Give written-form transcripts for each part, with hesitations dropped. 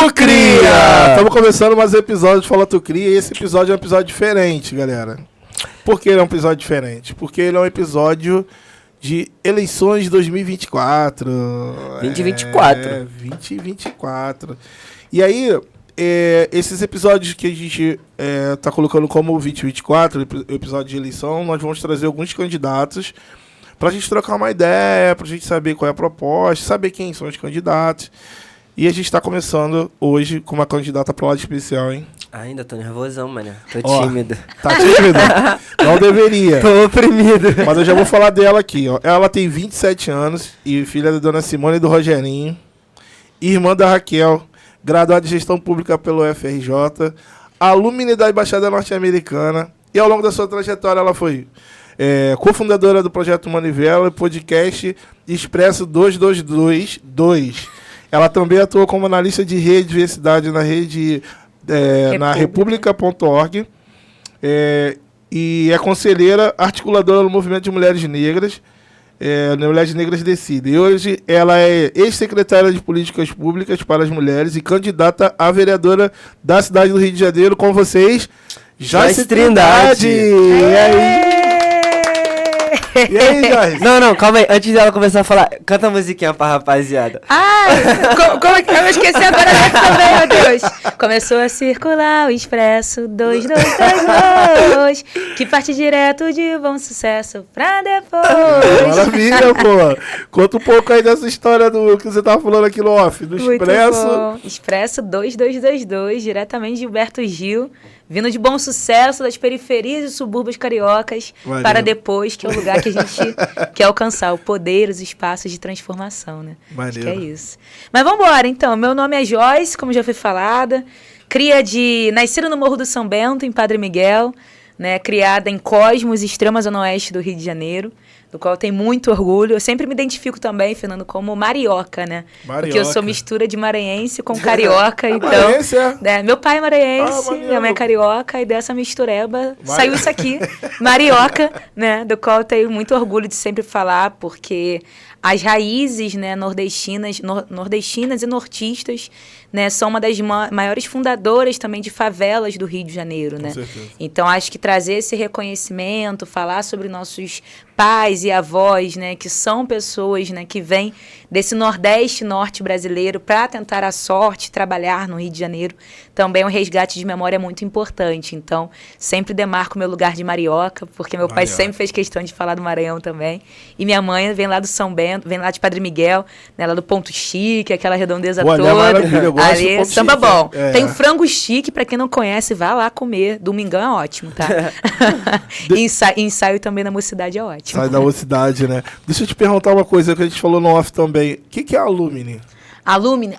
Tu Cria! Estamos começando mais um episódio de Fala Tu Cria e esse episódio é um episódio diferente, galera. Por que ele é um episódio diferente? Porque ele é um episódio de eleições de 2024. 2024. 2024. E aí, esses episódios que a gente tá colocando como 2024, episódio de eleição, nós vamos trazer alguns candidatos pra gente trocar uma ideia, pra gente saber qual é a proposta, saber quem são os candidatos. E a gente tá começando hoje com uma candidata pro lado especial, hein? Ainda tô nervosão, mano. Tô tímido. Tá tímido? Não deveria. Tô oprimido. Mas eu já vou falar dela aqui, ó. Ela tem 27 anos e filha da dona Simone e do Rogerinho. Irmã da Raquel, graduada em Gestão Pública pelo FRJ, alumni da Embaixada Norte-Americana. E ao longo da sua trajetória ela foi cofundadora do Projeto Manivela e podcast Expresso 222. Ela também atuou como analista de rede e diversidade na rede na república.org e é conselheira articuladora do Movimento de Mulheres Negras, Mulheres Negras Decidem. E hoje ela é ex-secretária de Políticas Públicas para as Mulheres e candidata a vereadora da cidade do Rio de Janeiro. Com vocês, Joyce Trindade. E aí? E aí, Joyce? Não, calma aí. Antes dela começar a falar, canta a musiquinha pra rapaziada. Como é que eu esqueci agora dessa também, meu Deus? Começou a circular o Expresso 2222, que parte direto de Bom Sucesso pra depois. Maravilha, pô. Conta um pouco aí dessa história do que você tava falando aqui no off, do Expresso. Bom. Expresso 2222, diretamente de Gilberto Gil. Vindo de Bom Sucesso, das periferias e subúrbios cariocas, para depois, que é o lugar que a gente quer alcançar, o poder, os espaços de transformação, né? Acho que é isso. Mas vamos embora, então. Meu nome é Joyce, como já foi falada, nascida no Morro do São Bento, em Padre Miguel, né? Criada em Cosmos, extrema zona oeste do Rio de Janeiro, do qual eu tenho muito orgulho. Eu sempre me identifico também, Fernando, como marioca, né? Porque eu sou mistura de maranhense com carioca, então... Maranhense, meu pai é maranhense, minha mãe é carioca, e dessa mistureba saiu isso aqui, marioca, né? Do qual eu tenho muito orgulho de sempre falar, porque as raízes, né, nordestinas e nortistas, né, são uma das maiores fundadoras também de favelas do Rio de Janeiro, né? Então, acho que trazer esse reconhecimento, falar sobre nossos pais e avós, né, que são pessoas, né, que vêm desse Nordeste, Norte brasileiro para tentar a sorte, trabalhar no Rio de Janeiro, também é um resgate de memória muito importante. Então, sempre demarco meu lugar de marioca, porque meu pai sempre fez questão de falar do Maranhão também. E minha mãe vem lá do São Bento, vem lá de Padre Miguel, né, lá do Ponto Chique, aquela redondeza toda. Eu gosto ali do samba chique, bom. Tem frango chique, para quem não conhece, vá lá comer. Domingão é ótimo, tá? Ensaio também na Mocidade é ótimo. Sai da Mocidade, né? Deixa eu te perguntar uma coisa que a gente falou no off também. O que é a Alumni? Alumni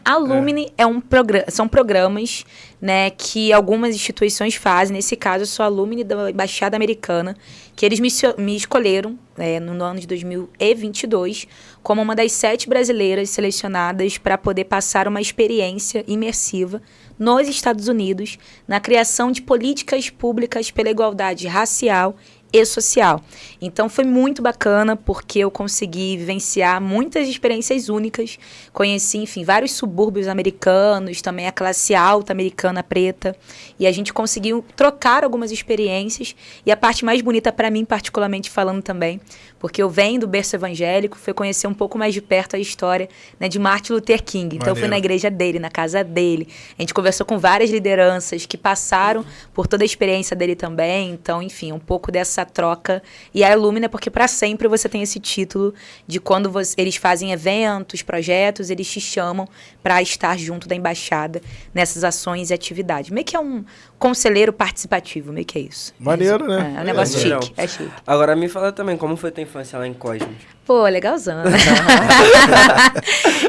são programas, né, que algumas instituições fazem. Nesse caso, eu sou alumni da Embaixada Americana, que eles me escolheram no ano de 2022 como uma das 7 brasileiras selecionadas para poder passar uma experiência imersiva nos Estados Unidos na criação de políticas públicas pela igualdade racial e social. Então foi muito bacana porque eu consegui vivenciar muitas experiências únicas, conheci, enfim, vários subúrbios americanos, também a classe alta americana preta, e a gente conseguiu trocar algumas experiências, e a parte mais bonita para mim, particularmente falando também, porque eu venho do berço evangélico, foi conhecer um pouco mais de perto a história, né, de Martin Luther King. Então eu fui na igreja dele, na casa dele, a gente conversou com várias lideranças que passaram por toda a experiência dele também, então, enfim, um pouco dessa troca. E a Alumni, porque para sempre você tem esse título de quando eles fazem eventos, projetos, eles te chamam para estar junto da embaixada nessas ações e atividades. Meio que é um conselheiro participativo, meio que é isso. Maneiro, né? É um negócio chique, é chique. Agora me fala também, como foi tua infância lá em Cosmos? Pô, legalzão.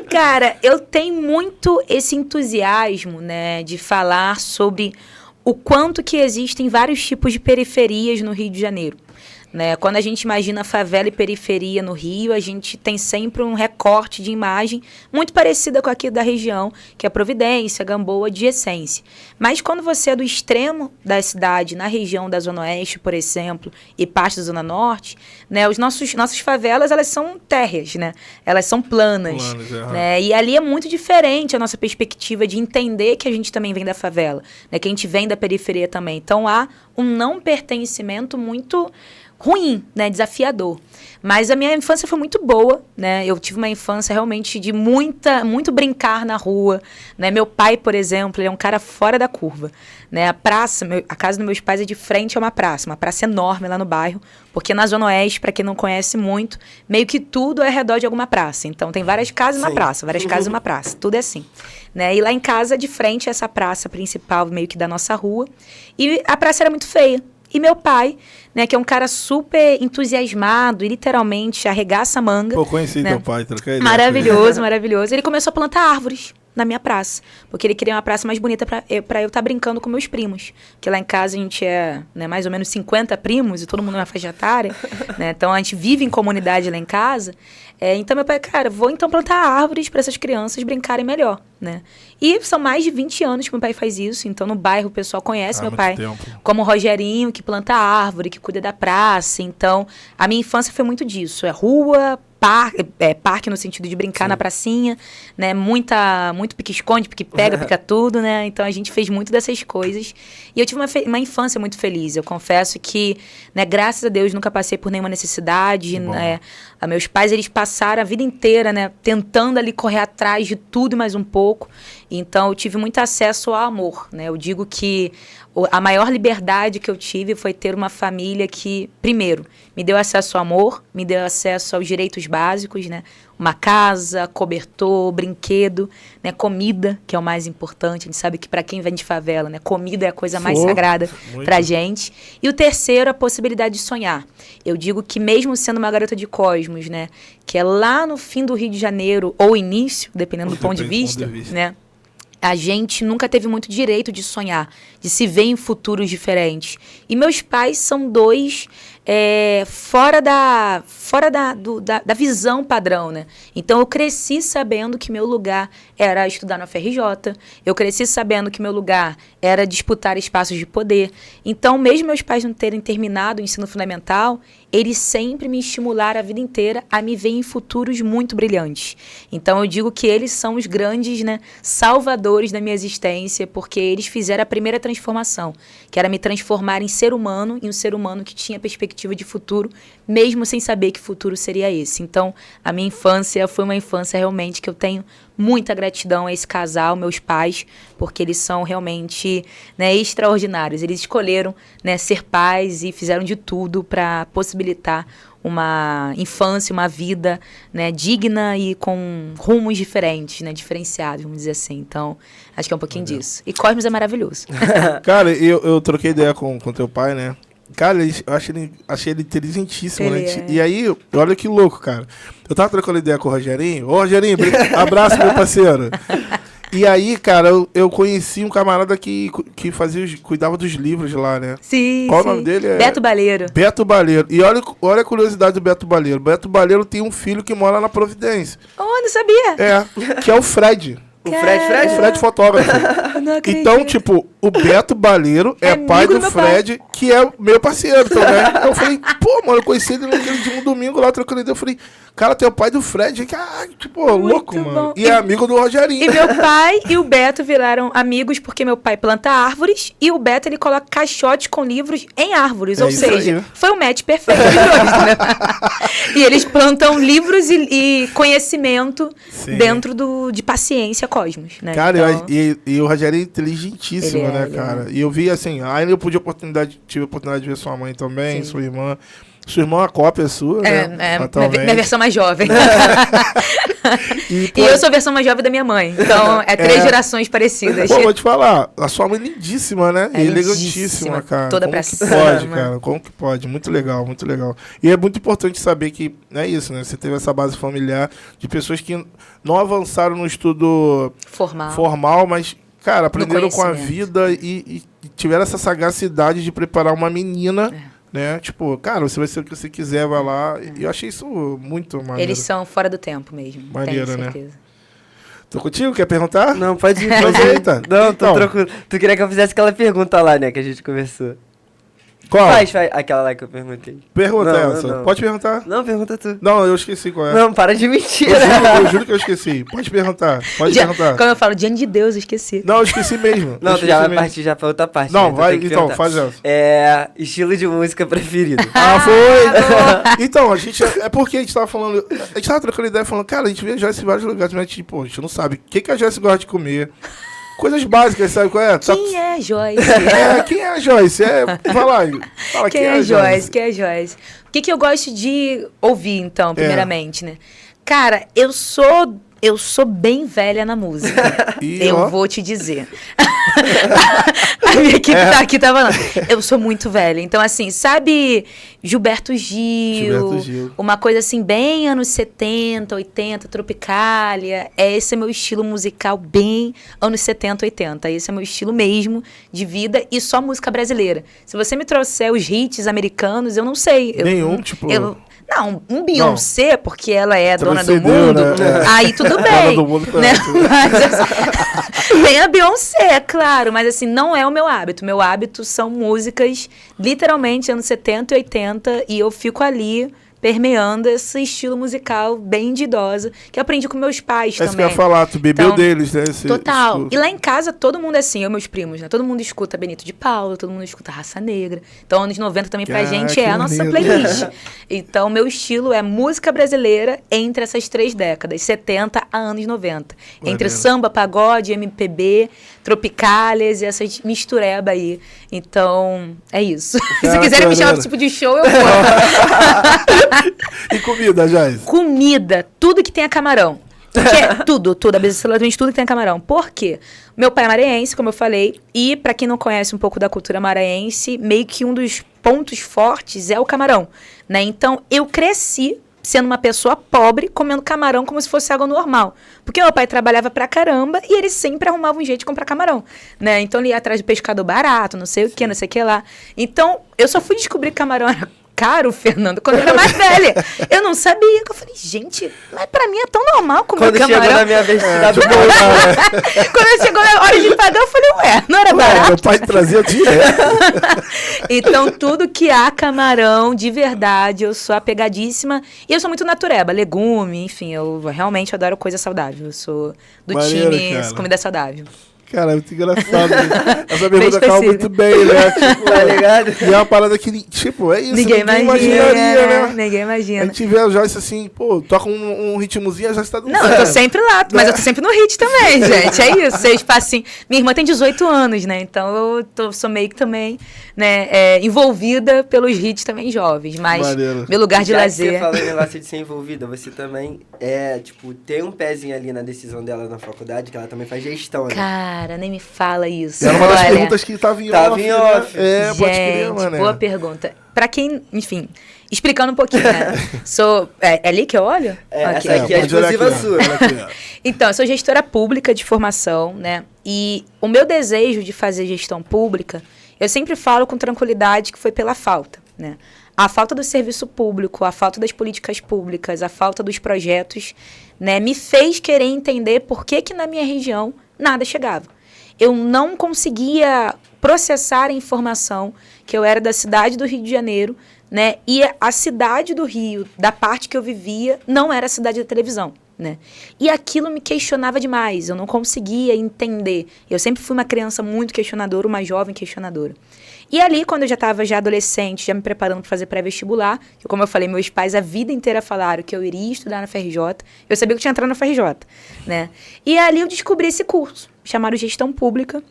Cara, eu tenho muito esse entusiasmo, né, de falar sobre o quanto que existem vários tipos de periferias no Rio de Janeiro. né? Quando a gente imagina favela e periferia no Rio, a gente tem sempre um recorte de imagem muito parecida com aqui da região, que é Providência, Gamboa, de Essência. Mas quando você é do extremo da cidade, na região da Zona Oeste, por exemplo, e parte da Zona Norte, né? Nossas favelas, elas são térreas, né? Elas são planas, né? E ali é muito diferente a nossa perspectiva de entender que a gente também vem da favela, né? Que a gente vem da periferia também. Então, há um não pertencimento muito ruim, né, desafiador. Mas a minha infância foi muito boa, né? Eu tive uma infância realmente de muito brincar na rua, né? Meu pai, por exemplo, ele é um cara fora da curva, né? A casa dos meus pais é de frente a uma praça enorme lá no bairro, porque na Zona Oeste, para quem não conhece muito, meio que tudo é ao redor de alguma praça. Então tem várias casas e uma praça, várias casas e uma praça, tudo é assim, né? E lá em casa, de frente a essa praça principal, meio que da nossa rua, e a praça era muito feia. E meu pai, né, que é um cara super entusiasmado e literalmente arregaça a manga. Pô, conheci né? teu pai, troquei ideia. Maravilhoso, maravilhoso. Ele começou a plantar árvores na minha praça, porque ele queria uma praça mais bonita para eu estar brincando com meus primos. Porque lá em casa a gente é, né, mais ou menos 50 primos e todo mundo na faixa etária, né? Então a gente vive em comunidade lá em casa. Então meu pai, cara, vou então plantar árvores para essas crianças brincarem melhor, né? E são mais de 20 anos que meu pai faz isso. Então no bairro o pessoal conhece meu pai como o Rogerinho, que planta árvore, que cuida da praça. Então a minha infância foi muito disso. É rua, parque no sentido de brincar na pracinha, né? Muito pique-esconde, pique-pega, pica tudo, né? Então a gente fez muito dessas coisas. E eu tive uma infância muito feliz. Eu confesso que, né, graças a Deus, nunca passei por nenhuma necessidade, né? Meus pais, eles passaram a vida inteira, né, tentando ali correr atrás de tudo e mais um pouco. Então eu tive muito acesso ao amor, né? Eu digo que a maior liberdade que eu tive foi ter uma família que, primeiro, me deu acesso ao amor, me deu acesso aos direitos básicos, né? Uma casa, cobertor, brinquedo, né? Comida, que é o mais importante. A gente sabe que para quem vem de favela, né? Comida é a coisa mais sagrada pra gente. E o terceiro, a possibilidade de sonhar. Eu digo que mesmo sendo uma garota de Cosmos, né? Que é lá no fim do Rio de Janeiro, ou início, dependendo do ponto de vista, né? A gente nunca teve muito direito de sonhar, de se ver em futuros diferentes. E meus pais são dois fora da visão padrão, né? Então eu cresci sabendo que meu lugar era estudar na UFRJ, eu cresci sabendo que meu lugar era disputar espaços de poder. Então, mesmo meus pais não terem terminado o ensino fundamental, eles sempre me estimularam a vida inteira a me ver em futuros muito brilhantes. Então eu digo que eles são os grandes, né, salvadores da minha existência, porque eles fizeram a primeira transformação, que era me transformar em ser humano, e um ser humano que tinha perspectiva de futuro, mesmo sem saber que futuro seria esse. Então, a minha infância foi uma infância realmente que eu tenho muita gratidão a esse casal, meus pais, porque eles são realmente, né, extraordinários. Eles escolheram, né, ser pais e fizeram de tudo para possibilitar uma infância, uma vida, né, digna e com rumos diferentes, né, diferenciados, vamos dizer assim. Então, acho que é um pouquinho disso. E Cosmos é maravilhoso. Cara, eu troquei ideia com teu pai, né? Cara, eu achei ele inteligentíssimo, né? E aí, olha que louco, cara. Eu tava trocando ideia com o Rogerinho. Ô, Rogerinho, abraço, meu parceiro. E aí, cara, eu conheci um camarada que cuidava dos livros lá, né? Sim. Qual o nome dele? Beto Baleiro. Beto Baleiro. E olha a curiosidade do Beto Baleiro. Beto Baleiro tem um filho que mora na Providência. Oh, não sabia. Que é o Fred. O Fred? Fotógrafo. Então, tipo, o Beto Baleiro é pai do Fred, que é meu parceiro também. Então eu falei, pô, mano, eu conheci ele um domingo lá trocando ideia. Eu falei, cara, tem o pai do Fred, que tipo, louco, bom. Mano. E é amigo do Rogerinho. E meu pai e o Beto viraram amigos porque meu pai planta árvores e o Beto, ele coloca caixotes com livros em árvores. Ou seja, foi um match perfeito de dois, né? E eles plantam livros e conhecimento dentro de paciência Cosmos, né? Cara, então, e o Rogério é inteligentíssimo, né, cara? É. E eu vi assim, aí eu tive a oportunidade de ver sua mãe também, sua irmã. Sua irmã é uma cópia sua, né? Minha versão mais jovem. E eu sou a versão mais jovem da minha mãe. Então, três gerações parecidas. Pô, vou te falar, a sua mãe é lindíssima, né? É elegantíssima, cara. Toda Como pra que cima. pode, cara? Como que pode? Muito legal, muito legal. E é muito importante saber que é isso, né? Você teve essa base familiar de pessoas que não avançaram no estudo formal, mas, cara, aprenderam com a vida e tiveram essa sagacidade de preparar uma menina, né? Tipo, cara, você vai ser o que você quiser, vai lá. E eu achei isso muito maneiro. Eles são fora do tempo mesmo. Maneiro, tenho né? certeza. Tô contigo? Quer perguntar? Não, pode ir. Aproveita. Não, tô Então. tranquilo. Tu queria que eu fizesse aquela pergunta lá, né, que a gente conversou. Qual? Faz aquela lá que eu perguntei. Pergunta Não, essa. não. Pode perguntar. Não, pergunta tu. Não, eu esqueci qual é. Não, para de mentir. Eu juro que eu esqueci. Pode perguntar. Pode perguntar. Como eu falo, diante de Deus, eu esqueci. Não, eu esqueci mesmo. Não, Eu tu já vai esqueci mesmo. partir já pra outra parte. Não, né? vai, tem que então, perguntar. faz essa. Estilo de música preferido. Ah, foi! Então, a gente. É porque a gente tava falando. A gente tava trocando ideia falando, cara, a gente vê a Joyce em vários lugares, mas tipo, a gente não sabe o que a Joyce gosta de comer. Coisas básicas, sabe qual é? Quem é Joyce? Quem é a Joyce? Vai lá, fala Quem é Joyce? Quem é Joyce? O que eu gosto de ouvir, então, primeiramente, né? Cara, eu sou bem velha na música. Eu vou te dizer. A minha equipe tá aqui, tá falando. Eu sou muito velha. Então, assim, sabe Gilberto Gil, uma coisa assim, bem anos 70, 80, Tropicália. Esse é meu estilo musical, bem anos 70, 80. Esse é meu estilo mesmo de vida e só música brasileira. Se você me trouxer os hits americanos, eu não sei. Nenhum, tipo... Não, um Beyoncé, porque ela é dona do Transcendeu, mundo, né? aí tudo bem. Dona do mundo, né? Tem a Beyoncé, claro, mas assim, não é o meu hábito. Meu hábito são músicas, literalmente, anos 70 e 80, e eu fico ali permeando esse estilo musical bem de idosa, que eu aprendi com meus pais também. É isso que eu ia falar, tu bebeu Então, deles, né? Total. E lá em casa, todo mundo é assim, eu e meus primos, né? Todo mundo escuta Benito de Paula, todo mundo escuta Raça Negra. Então, anos 90 também pra gente é a nossa playlist. Então, meu estilo é música brasileira entre essas 3 décadas, 70 a anos 90. Entre samba, pagode, MPB, tropicálias e essas mistureba aí. Então, é isso. Se quiserem me chamar pra tipo de show, eu vou. E comida, Joyce? Comida, tudo que tenha camarão. Tudo, absolutamente tudo que tenha camarão. Por quê? Meu pai é maranhense, como eu falei, e pra quem não conhece um pouco da cultura maranhense, meio que um dos pontos fortes é o camarão, né? Então, eu cresci sendo uma pessoa pobre, comendo camarão como se fosse água normal. Porque meu pai trabalhava pra caramba e ele sempre arrumava um jeito de comprar camarão, né? Então, ele ia atrás de pescador barato, não sei o que, não sei o que lá. Então, eu só fui descobrir que camarão era caro, Fernando, quando eu era mais velha. Eu não sabia. Eu falei, gente, mas pra mim é tão normal comer Quando camarão. chegou na minha vez de dar Quando chegou a hora de pagar, eu falei, ué, não era barato? Meu pai trazia direto. Então, tudo que há camarão, de verdade, eu sou apegadíssima. E eu sou muito natureba, legume, enfim, eu realmente adoro coisa saudável. Eu sou do time comida saudável. Cara, é muito engraçado. Essa pergunta calma muito bem, né? Tipo, tá ligado? E é uma parada que, tipo, é isso. Ninguém imaginaria, né? Ninguém imagina. A gente vê a Joyce assim, pô, toca um ritmozinho, a Joyce tá dando Não, eu tô sempre lá, mas eu tô sempre no hit também, gente. É isso. Vocês passam. Minha irmã tem 18 anos, né? Então eu sou meio que também, né, envolvida pelos hits também jovens. Mas meu lugar de lazer. Você falou o negócio de ser envolvida, você também tem um pezinho ali na decisão dela na faculdade, que ela também faz gestão, né? Cara, nem me fala isso. Era uma das perguntas que tava em off. Né? Pode crer, mano. Boa pergunta. Pra quem, enfim, explicando um pouquinho, né? É ali que eu olho? Essa aqui é exclusiva sua. Então, eu sou gestora pública de formação, né? E o meu desejo de fazer gestão pública, eu sempre falo com tranquilidade que foi pela falta, né? A falta do serviço público, a falta das políticas públicas, a falta dos projetos, né? Me fez querer entender por que na minha região nada chegava. Eu não conseguia processar a informação que eu era da cidade do Rio de Janeiro, né? E a cidade do Rio, da parte que eu vivia, não era a cidade da televisão, né? E aquilo me questionava demais, eu não conseguia entender. Eu sempre fui uma criança muito questionadora, uma jovem questionadora. E ali, quando eu já estava adolescente, já me preparando para fazer pré-vestibular, que como eu falei, meus pais a vida inteira falaram que eu iria estudar na FRJ, eu sabia que eu tinha entrado na FRJ, né? E ali eu descobri esse curso, chamado Gestão Pública,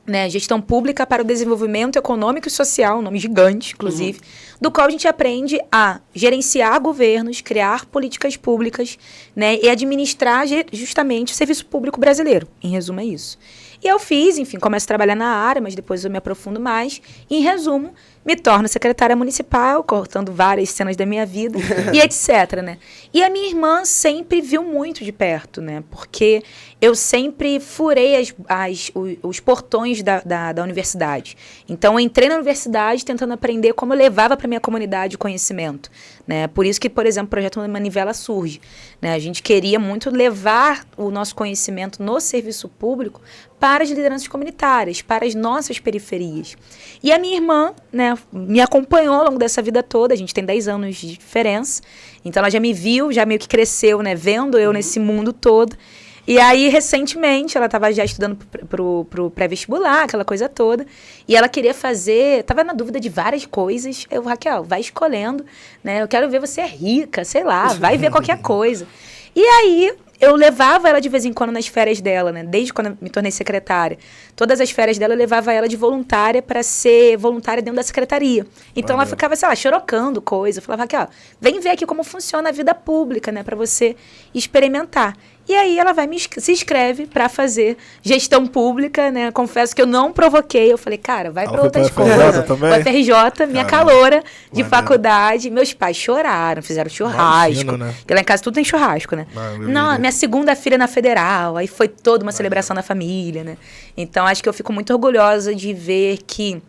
né? Gestão Pública para o Desenvolvimento Econômico e Social, um nome gigante, inclusive, do qual a gente aprende a gerenciar governos, criar políticas públicas, né? E administrar justamente o serviço público brasileiro, em resumo é isso. E eu fiz, enfim, começo a trabalhar na área, mas depois eu me aprofundo mais. E, em resumo, me torno secretária municipal, cortando várias cenas da minha vida e etc, né? E a minha irmã sempre viu muito de perto, né? Porque eu sempre furei os portões da universidade. Então, eu entrei na universidade tentando aprender como eu levava para minha comunidade o conhecimento, né? Por isso que, por exemplo, o projeto Manivela surge, né? A gente queria muito levar o nosso conhecimento no serviço público para as lideranças comunitárias, para as nossas periferias. E a minha irmã, né, me acompanhou ao longo dessa vida toda, a gente tem 10 anos de diferença, então ela já me viu, já meio que cresceu, né, vendo eu nesse mundo todo. E aí, recentemente, ela estava já estudando pro pré-vestibular, aquela coisa toda, e ela queria fazer, estava na dúvida de várias coisas. Eu, Raquel, vai escolhendo, né, eu quero ver você rica, sei lá, vai ver qualquer coisa. E aí, eu levava ela de vez em quando nas férias dela, né? Desde quando eu me tornei secretária. Todas as férias dela eu levava ela de voluntária para ser voluntária dentro da secretaria. Então ela ficava, sei lá, xerocando coisa. Eu falava aqui, ó, vem ver aqui como funciona a vida pública, né? Para você experimentar. E aí ela se inscreve para fazer gestão pública, né? Confesso que eu não provoquei. Eu falei, cara, vai para outra escola. O FRJ, minha caloura de faculdade. Meus pais choraram, fizeram churrasco. Imagino, né? Porque lá em casa tudo tem churrasco, né? Não, minha segunda filha na Federal. Aí foi toda uma celebração na família, né? Então acho que eu fico muito orgulhosa de ver que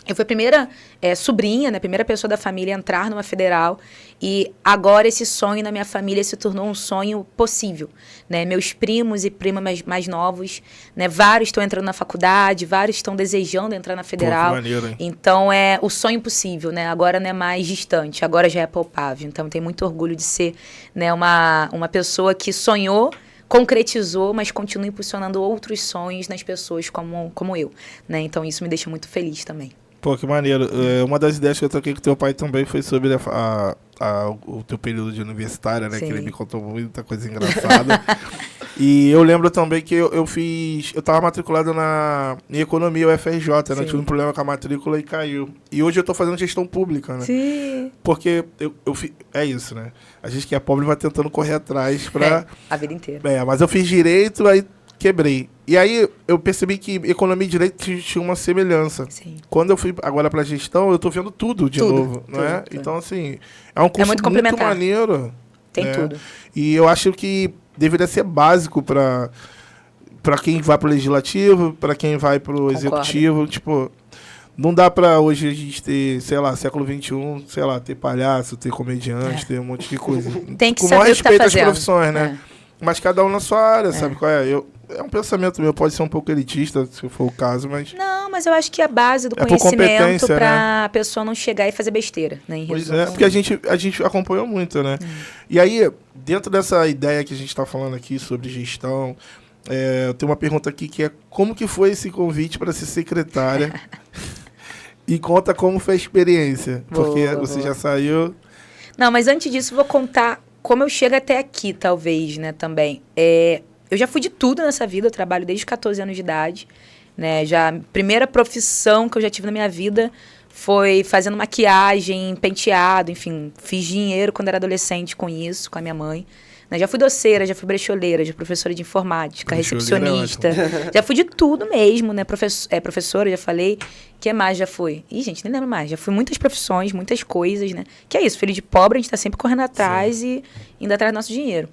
eu fui a primeira sobrinha, né, a primeira pessoa da família a entrar numa federal, e agora esse sonho na minha família se tornou um sonho possível, né? Meus primos e primas mais novos, né, vários estão entrando na faculdade, vários estão desejando entrar na federal. Pô, que maneiro, hein? Então é o sonho possível, né? Agora não é mais distante, agora já é palpável. Então tenho muito orgulho de ser, né, uma pessoa que sonhou, concretizou, mas continua impulsionando outros sonhos nas pessoas como eu, né? Então isso me deixa muito feliz também. Pô, que maneiro. Uma das ideias que eu troquei com teu pai também foi sobre o teu período de universitária, né? Sim. Que ele me contou muita coisa engraçada. E eu lembro também que eu tava matriculado em economia, UFRJ, né? Tive um problema com a matrícula e caiu. E hoje eu tô fazendo gestão pública, né? Sim. Porque é isso, né? A gente que é pobre vai tentando correr atrás pra... a vida inteira. Mas eu fiz direito, aí quebrei. E aí eu percebi que economia e direito tinha uma semelhança. Sim. Quando eu fui agora pra gestão, eu tô vendo tudo de novo, não é? Tudo. Então, assim, é um curso muito complementar. maneiro. Tem né? tudo. E eu acho que deveria ser básico pra quem vai pro legislativo, pra quem vai pro executivo. Tipo, não dá pra hoje a gente ter, sei lá, século XXI, sei lá, ter palhaço, ter comediante, ter um monte de coisa. Tem que Com saber maior o que tá respeito às fazendo. profissões, né? Mas cada um na sua área, sabe qual é? É um pensamento meu, pode ser um pouco elitista, se for o caso, mas... Não, mas eu acho que a base do por conhecimento competência, pra a pessoa não chegar e fazer besteira, né? Em Pois resumo. é, porque a gente acompanhou muito, né? E aí, dentro dessa ideia que a gente está falando aqui sobre gestão, eu tenho uma pergunta aqui que é como que foi esse convite para ser secretária? E conta como foi a experiência, porque você já saiu... Não, mas antes disso, vou contar como eu chego até aqui, talvez, né, também. Eu já fui de tudo nessa vida, eu trabalho desde os 14 anos de idade, né, a primeira profissão que eu já tive na minha vida foi fazendo maquiagem, penteado, enfim, fiz dinheiro quando era adolescente com isso, com a minha mãe. Né, já fui doceira, já fui brecholeira, já fui professora de informática, recepcionista, já fui de tudo mesmo, né, professora, já falei. O que mais já fui? Ih, gente, nem lembro mais. Já fui muitas profissões, muitas coisas, né? Que é isso, filho de pobre, a gente tá sempre correndo atrás e indo atrás do nosso dinheiro.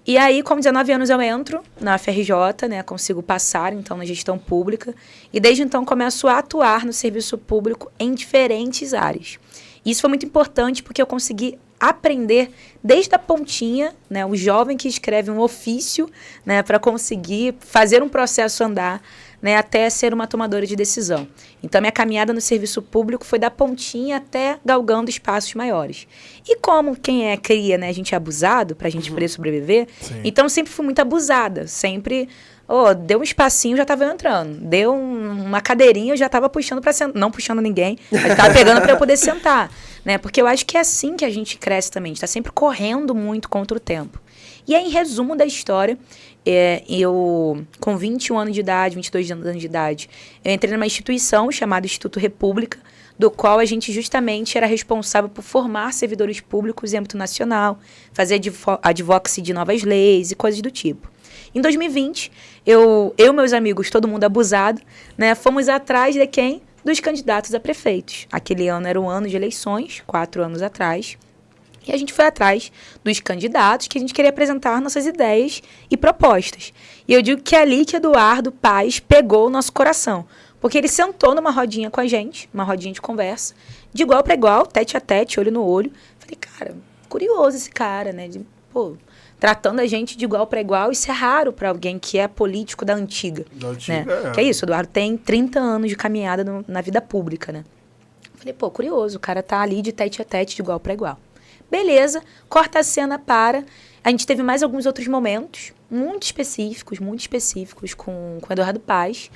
E aí, com 19 anos, eu entro na FRJ, né? Consigo passar, então, na gestão pública. E desde então, começo a atuar no serviço público em diferentes áreas. Isso foi muito importante porque eu consegui aprender desde a pontinha, né? O jovem que escreve um ofício, né? Para conseguir fazer um processo andar, né, até ser uma tomadora de decisão. Então, minha caminhada no serviço público foi da pontinha até galgando espaços maiores. E como quem cria, né, a gente é abusado para a gente poder sobreviver, então sempre fui muito abusada. Sempre, deu um espacinho, já estava entrando. Deu uma cadeirinha, eu já estava puxando para sentar. Não puxando ninguém, mas estava pegando para eu poder sentar. Né? Porque eu acho que é assim que a gente cresce também. A gente está sempre correndo muito contra o tempo. E aí, em resumo da história, eu, com 21 anos de idade, 22 anos de idade, eu entrei numa instituição chamada Instituto República, do qual a gente justamente era responsável por formar servidores públicos em âmbito nacional, fazer advocacy de novas leis e coisas do tipo. Em 2020, eu e meus amigos, todo mundo abusado, né, fomos atrás de quem? Dos candidatos a prefeitos. Aquele ano era o ano de eleições, 4 anos atrás. E a gente foi atrás dos candidatos que a gente queria apresentar nossas ideias e propostas. E eu digo que é ali que Eduardo Paes pegou o nosso coração. Porque ele sentou numa rodinha com a gente, uma rodinha de conversa, de igual para igual, tete a tete, olho no olho. Falei, cara, curioso esse cara, né? Tratando a gente de igual para igual. Isso é raro para alguém que é político da antiga. Né? Que é isso, Eduardo tem 30 anos de caminhada na vida pública, né? Falei, curioso, o cara tá ali de tete a tete, de igual para igual. Beleza, corta a cena para... A gente teve mais alguns outros momentos, muito específicos com Eduardo Paes.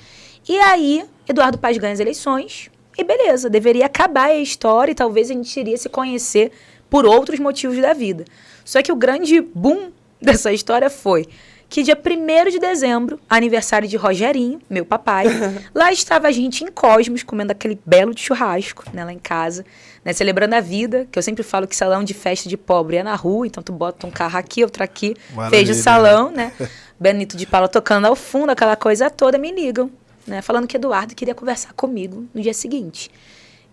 E aí, Eduardo Paes ganha as eleições e beleza, deveria acabar a história e talvez a gente iria se conhecer por outros motivos da vida. Só que o grande boom dessa história foi que dia 1º de dezembro, aniversário de Rogerinho, meu papai, lá estava a gente em Cosmos, comendo aquele belo de churrasco, né, lá em casa, né, celebrando a vida, que eu sempre falo que salão de festa de pobre é na rua, então tu bota um carro aqui, outro aqui, fez o salão, né, Benito de Paula tocando ao fundo, aquela coisa toda, me ligam, né, falando que Eduardo queria conversar comigo no dia seguinte.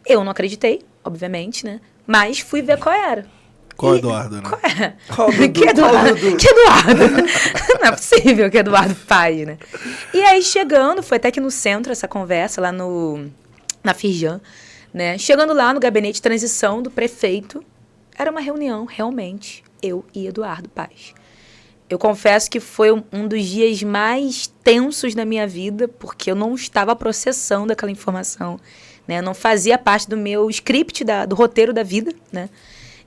Eu não acreditei, obviamente, né, mas fui ver qual era. Qual Eduardo, né? Que Eduardo? Não é possível que Eduardo Paes, né? E aí, chegando, foi até que no centro essa conversa, lá na Firjan, né? Chegando lá no gabinete de transição do prefeito, era uma reunião, realmente, eu e Eduardo Paes. Eu confesso que foi um dos dias mais tensos da minha vida, porque eu não estava processando aquela informação, né? Não fazia parte do meu script, do roteiro da vida, né?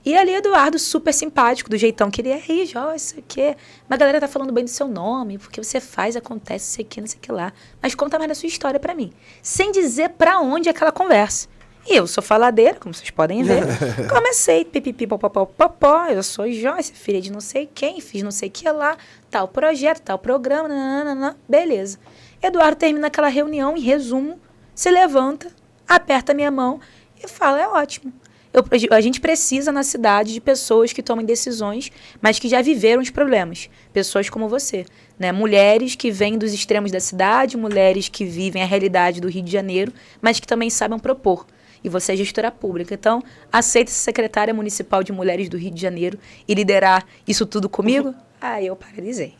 E ali, Eduardo, super simpático, do jeitão que ele é, Joyce, isso aqui. Mas a galera tá falando bem do seu nome, porque você faz, acontece, isso aqui, não sei o que lá. Mas conta mais da sua história pra mim. Sem dizer pra onde é aquela conversa. E eu sou faladeira, como vocês podem ver. Comecei, pipipi, popopó, eu sou Joyce, filha de não sei quem, fiz não sei o que lá, tal projeto, tal programa, nananana, beleza. Eduardo termina aquela reunião, em resumo, se levanta, aperta a minha mão e fala, é ótimo. A gente precisa na cidade de pessoas que tomem decisões, mas que já viveram os problemas. Pessoas como você, né? Mulheres que vêm dos extremos da cidade, mulheres que vivem a realidade do Rio de Janeiro, mas que também sabem propor. E você é gestora pública. Então, aceita ser secretária municipal de mulheres do Rio de Janeiro e liderar isso tudo comigo? Aí eu paralisei.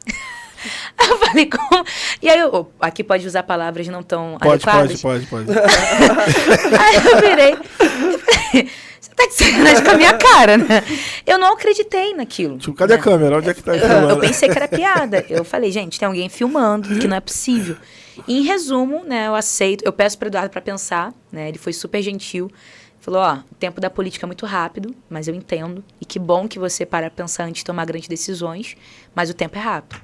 Eu falei, como? E aí, aqui pode usar palavras não tão adequadas? Pode. Aí eu virei e falei, você tá de sacanagem com a minha cara, né? Eu não acreditei naquilo. Tipo, cadê a câmera? Onde é que tá filmando? Eu pensei que era piada. Eu falei, gente, tem alguém filmando, que não é possível. E, em resumo, né, eu peço para Eduardo para pensar, né? Ele foi super gentil. Falou, o tempo da política é muito rápido, mas eu entendo. E que bom que você para pensar antes de tomar grandes decisões, mas o tempo é rápido.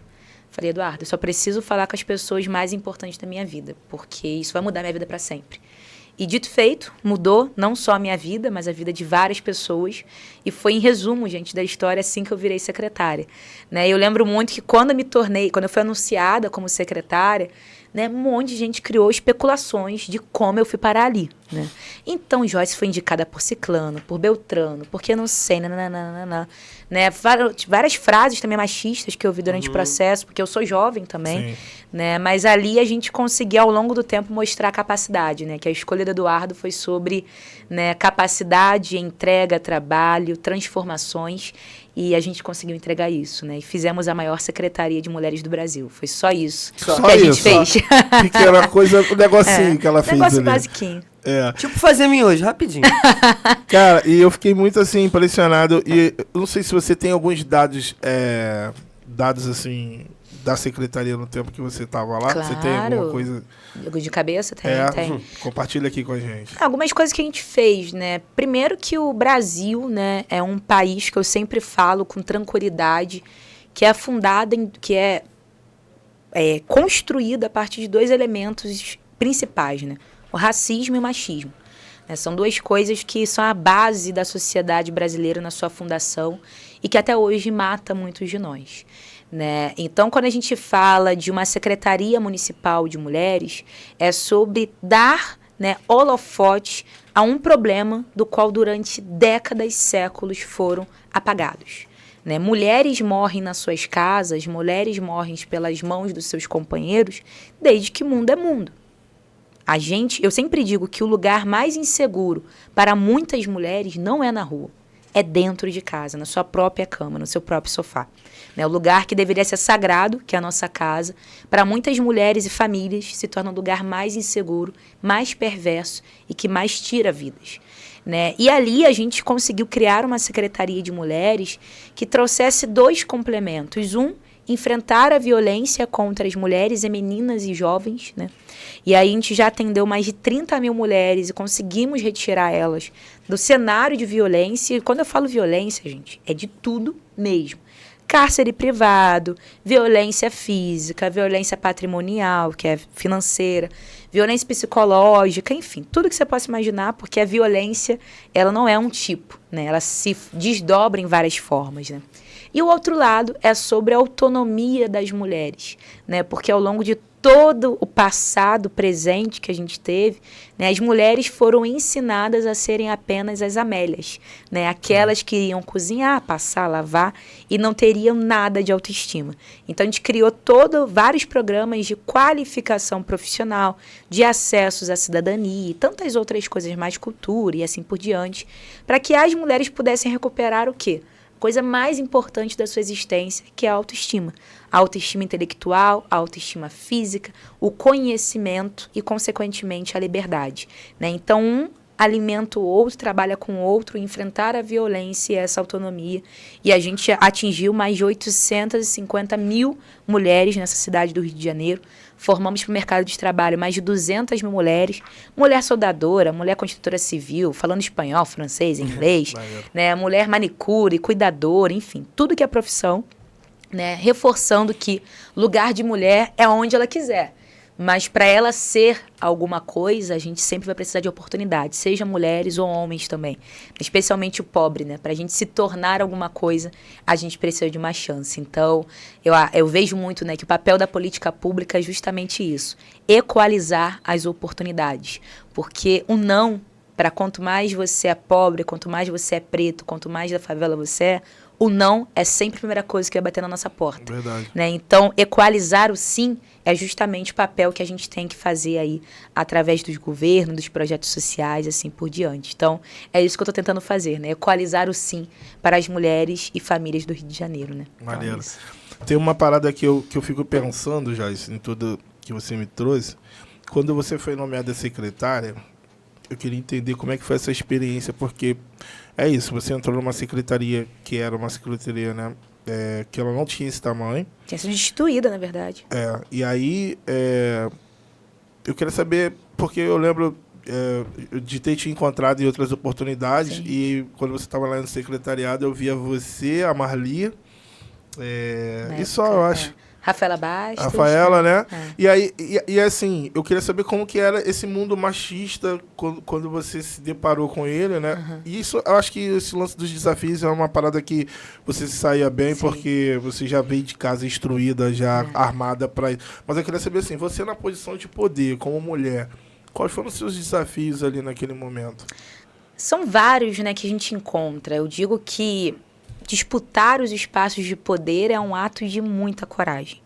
Falei, Eduardo, eu só preciso falar com as pessoas mais importantes da minha vida, porque isso vai mudar minha vida para sempre. E dito feito, mudou não só a minha vida, mas a vida de várias pessoas. E foi em resumo, gente, da história assim que eu virei secretária. Né? Eu lembro muito que quando eu fui anunciada como secretária, né, um monte de gente criou especulações de como eu fui parar ali. Né? Então, Joyce foi indicada por Ciclano, por Beltrano, porque não sei, nananana. Né? Várias frases também machistas que eu ouvi durante o processo, porque eu sou jovem também, né? Mas ali a gente conseguia, ao longo do tempo, mostrar a capacidade, né? Que a escolha do Eduardo foi sobre, né, capacidade, entrega, trabalho, transformações, e a gente conseguiu entregar isso, né? E fizemos a maior secretaria de mulheres do Brasil. Foi só isso que a gente fez. Pequena coisa, um negocinho que ela fez ali. Negócio basiquinho. Tipo fazer miojo, rapidinho. Cara, e eu fiquei muito assim, impressionado. E eu não sei se você tem alguns dados assim, da secretaria no tempo que você estava lá. Claro. Você tem alguma coisa? De cabeça? Tem. Compartilha aqui com a gente. Algumas coisas que a gente fez, né? Primeiro que o Brasil, né, é um país que eu sempre falo com tranquilidade, que é fundado, que é construído a partir de 2 elementos principais, né? O racismo e o machismo. Né? São 2 coisas que são a base da sociedade brasileira na sua fundação e que até hoje mata muitos de nós. Né? Então, quando a gente fala de uma secretaria municipal de mulheres, é sobre dar, né, holofote a um problema do qual durante décadas, séculos foram apagados. né? Mulheres morrem nas suas casas, mulheres morrem pelas mãos dos seus companheiros, desde que mundo é mundo. Eu sempre digo que o lugar mais inseguro para muitas mulheres não é na rua, é dentro de casa, na sua própria cama, no seu próprio sofá. Né? O lugar que deveria ser sagrado, que é a nossa casa, para muitas mulheres e famílias se torna um lugar mais inseguro, mais perverso e que mais tira vidas. Né? E ali a gente conseguiu criar uma secretaria de mulheres que trouxesse 2 complementos. Enfrentar a violência contra as mulheres e meninas e jovens, né? E aí a gente já atendeu mais de 30 mil mulheres e conseguimos retirar elas do cenário de violência. E quando eu falo violência, gente, é de tudo mesmo. Cárcere privado, violência física, violência patrimonial, que é financeira, violência psicológica, enfim, tudo que você possa imaginar, porque a violência, ela não é um tipo, né? Ela se desdobra em várias formas, né? E o outro lado é sobre a autonomia das mulheres, né? Porque ao longo de todo o passado, presente que a gente teve, né, as mulheres foram ensinadas a serem apenas as Amélias, né? Aquelas que iam cozinhar, passar, lavar e não teriam nada de autoestima. Então a gente criou vários programas de qualificação profissional, de acessos à cidadania e tantas outras coisas mais, cultura e assim por diante, para que as mulheres pudessem recuperar o quê? Coisa mais importante da sua existência, que é a autoestima. A autoestima intelectual, a autoestima física, o conhecimento e, consequentemente, a liberdade. Né? Então, um alimenta o outro, trabalha com o outro, enfrentar a violência e essa autonomia. E a gente atingiu mais de 850 mil mulheres nessa cidade do Rio de Janeiro. Formamos para o mercado de trabalho mais de 200 mil mulheres. Mulher soldadora, mulher construtora civil, falando espanhol, francês, inglês. Né? Mulher manicure, cuidadora, enfim, tudo que é profissão. Né? Reforçando que lugar de mulher é onde ela quiser. Mas para ela ser alguma coisa, a gente sempre vai precisar de oportunidade, seja mulheres ou homens também. Especialmente o pobre, né? Para a gente se tornar alguma coisa, a gente precisa de uma chance. Então, eu vejo muito, né, que o papel da política pública é justamente isso, equalizar as oportunidades. Porque o não, para quanto mais você é pobre, quanto mais você é preto, quanto mais da favela você é, o não é sempre a primeira coisa que vai bater na nossa porta. Verdade. Né? Então, equalizar o sim é justamente o papel que a gente tem que fazer aí através dos governos, dos projetos sociais, assim por diante. Então, é isso que eu estou tentando fazer, né? Equalizar o sim para as mulheres e famílias do Rio de Janeiro, né? Maneiro. Então, tem uma parada que eu fico pensando, Joyce, em tudo que você me trouxe. Quando você foi nomeada secretária, eu queria entender como é que foi essa experiência, porque é isso, você entrou numa secretaria que era uma secretaria, né, que ela não tinha esse tamanho. Tinha sido instituída, na verdade. E aí, eu queria saber, porque eu lembro de ter te encontrado em outras oportunidades. Sim. E quando você estava lá no secretariado, eu via você, a Marli, e só, eu acho. Rafaela Bastos. Rafaela, né? E aí, e assim, eu queria saber como que era esse mundo machista quando você se deparou com ele, né? Uhum. E isso, eu acho que esse lance dos desafios é uma parada que você se saía bem. Sim. Porque você já veio de casa instruída, já armada para isso. Mas eu queria saber assim, você na posição de poder, como mulher, quais foram os seus desafios ali naquele momento? São vários, né, que a gente encontra. Eu digo que disputar os espaços de poder é um ato de muita coragem.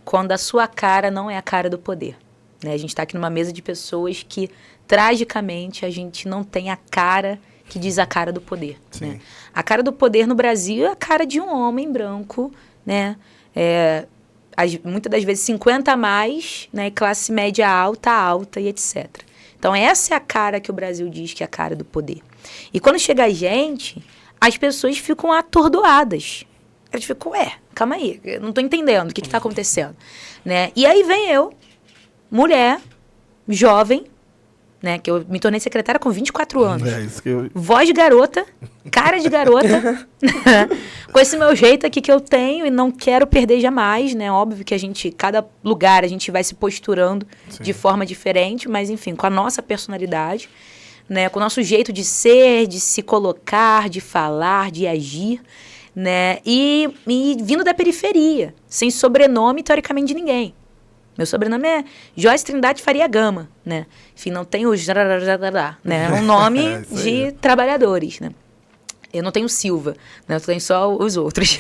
Quando a sua cara não é a cara do poder. Né? A gente está aqui numa mesa de pessoas que, tragicamente, a gente não tem a cara que diz a cara do poder. Né? A cara do poder no Brasil é a cara de um homem branco, né? Muitas das vezes 50 a mais, né? Classe média alta e etc. Então, essa é a cara que o Brasil diz que é a cara do poder. E quando chega a gente, as pessoas ficam atordoadas. Elas ficam, calma aí, eu não estou entendendo o que está acontecendo. Né? E aí vem eu, mulher, jovem, né? Que eu me tornei secretária com 24 anos. Isso que eu... Voz de garota, cara de garota, com esse meu jeito aqui que eu tenho e não quero perder jamais, né? Óbvio que cada lugar a gente vai se posturando de forma diferente, mas enfim, com a nossa personalidade, né, com o nosso jeito de ser, de se colocar, de falar, de agir, né, e vindo da periferia, sem sobrenome, teoricamente, de ninguém. Meu sobrenome é Joyce Trindade Faria Gama, né, enfim, não tem o né, é um nome de trabalhadores, né. Eu não tenho Silva, né? Eu tenho só os outros.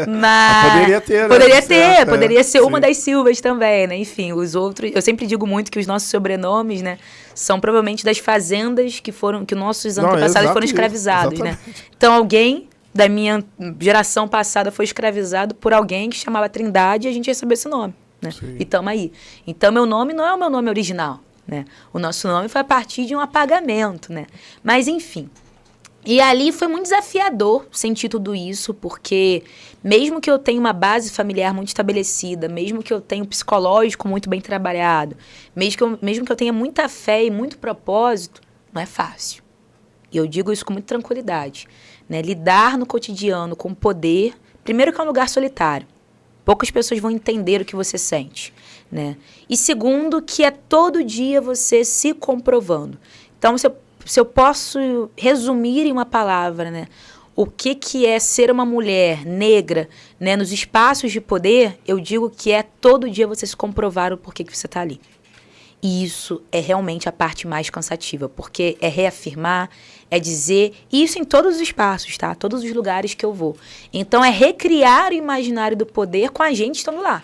Mas Poderia ter, né? Poderia ter, Certo, poderia ser uma sim. das Silvas também, né? Enfim, os outros... Eu sempre digo muito que os nossos sobrenomes, né? São provavelmente das fazendas que nossos Não, antepassados exato foram isso, escravizados, né? exatamente. Então, alguém da minha geração passada foi escravizado por alguém que chamava Trindade e a gente recebeu esse nome, né? Sim. E tamo aí. Então, meu nome não é o meu nome original, né? O nosso nome foi a partir de um apagamento, né? Mas, enfim... E ali foi muito desafiador sentir tudo isso, porque mesmo que eu tenha uma base familiar muito estabelecida, mesmo que eu tenha um psicológico muito bem trabalhado, mesmo que eu tenha muita fé e muito propósito, não é fácil. E eu digo isso com muita tranquilidade, né? Lidar no cotidiano com poder, primeiro que é um lugar solitário. Poucas pessoas vão entender o que você sente, né? E segundo, que é todo dia você se comprovando. Então, se eu posso resumir em uma palavra, né, o que é ser uma mulher negra, né, nos espaços de poder, eu digo que é todo dia você se comprovar o porquê que você está ali. E isso é realmente a parte mais cansativa, porque é reafirmar, é dizer, e isso em todos os espaços, tá? Todos os lugares que eu vou. Então, é recriar o imaginário do poder com a gente estando lá.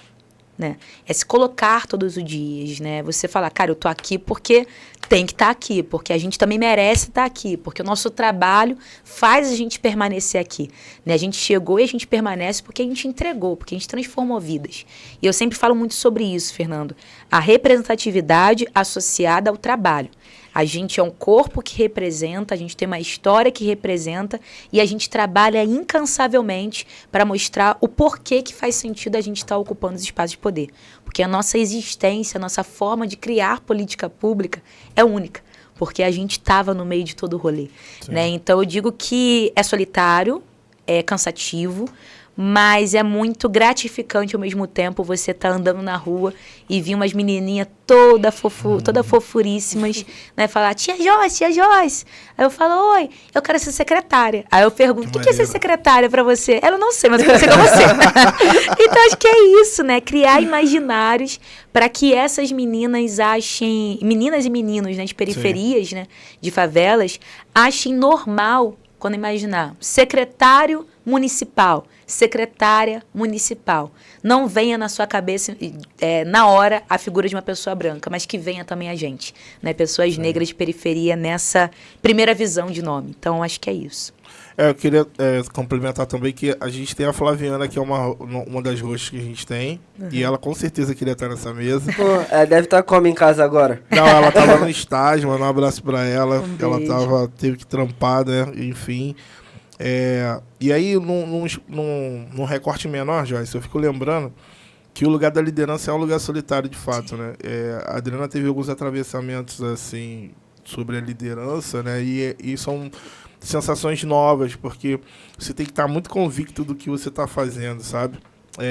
Né? É se colocar todos os dias, né? Você falar, cara, eu tô aqui porque tem que estar aqui, porque a gente também merece estar aqui, porque o nosso trabalho faz a gente permanecer aqui, né? A gente chegou e a gente permanece porque a gente entregou, porque a gente transformou vidas. E eu sempre falo muito sobre isso, Fernando. A representatividade associada ao trabalho. A gente é um corpo que representa, a gente tem uma história que representa e a gente trabalha incansavelmente para mostrar o porquê que faz sentido a gente estar ocupando os espaços de poder. Porque a nossa existência, a nossa forma de criar política pública é única, porque a gente estava no meio de todo o rolê, né? Então eu digo que é solitário, é cansativo, mas é muito gratificante ao mesmo tempo você estar andando na rua e vir umas menininhas toda fofuríssimas, né? Falar, tia Joyce. Aí eu falo, oi, eu quero ser secretária. Aí eu pergunto, o que é ser secretária pra você? Ela não sei, mas eu quero ser com você. Então acho que é isso, né? Criar imaginários para que essas meninas achem, meninas e meninos, né, de periferias, né, de favelas, achem normal quando imaginar secretária municipal. Não venha na sua cabeça, na hora, a figura de uma pessoa branca, mas que venha também a gente, né? Pessoas negras de periferia nessa primeira visão de nome. Então, acho que é isso. Eu queria complementar também que a gente tem a Flaviana, que é uma das hosts que a gente tem, e ela com certeza queria estar nessa mesa. Pô, ela deve estar como em casa agora? Não, ela estava no estágio, mandar um abraço pra ela. Um beijo. Ela teve que trampar, né? Enfim. E aí, num recorte menor, Joyce, eu fico lembrando que o lugar da liderança é um lugar solitário, de fato, né? A Adriana teve alguns atravessamentos, assim, sobre a liderança, né? E são sensações novas, porque você tem que estar muito convicto do que você está fazendo, sabe?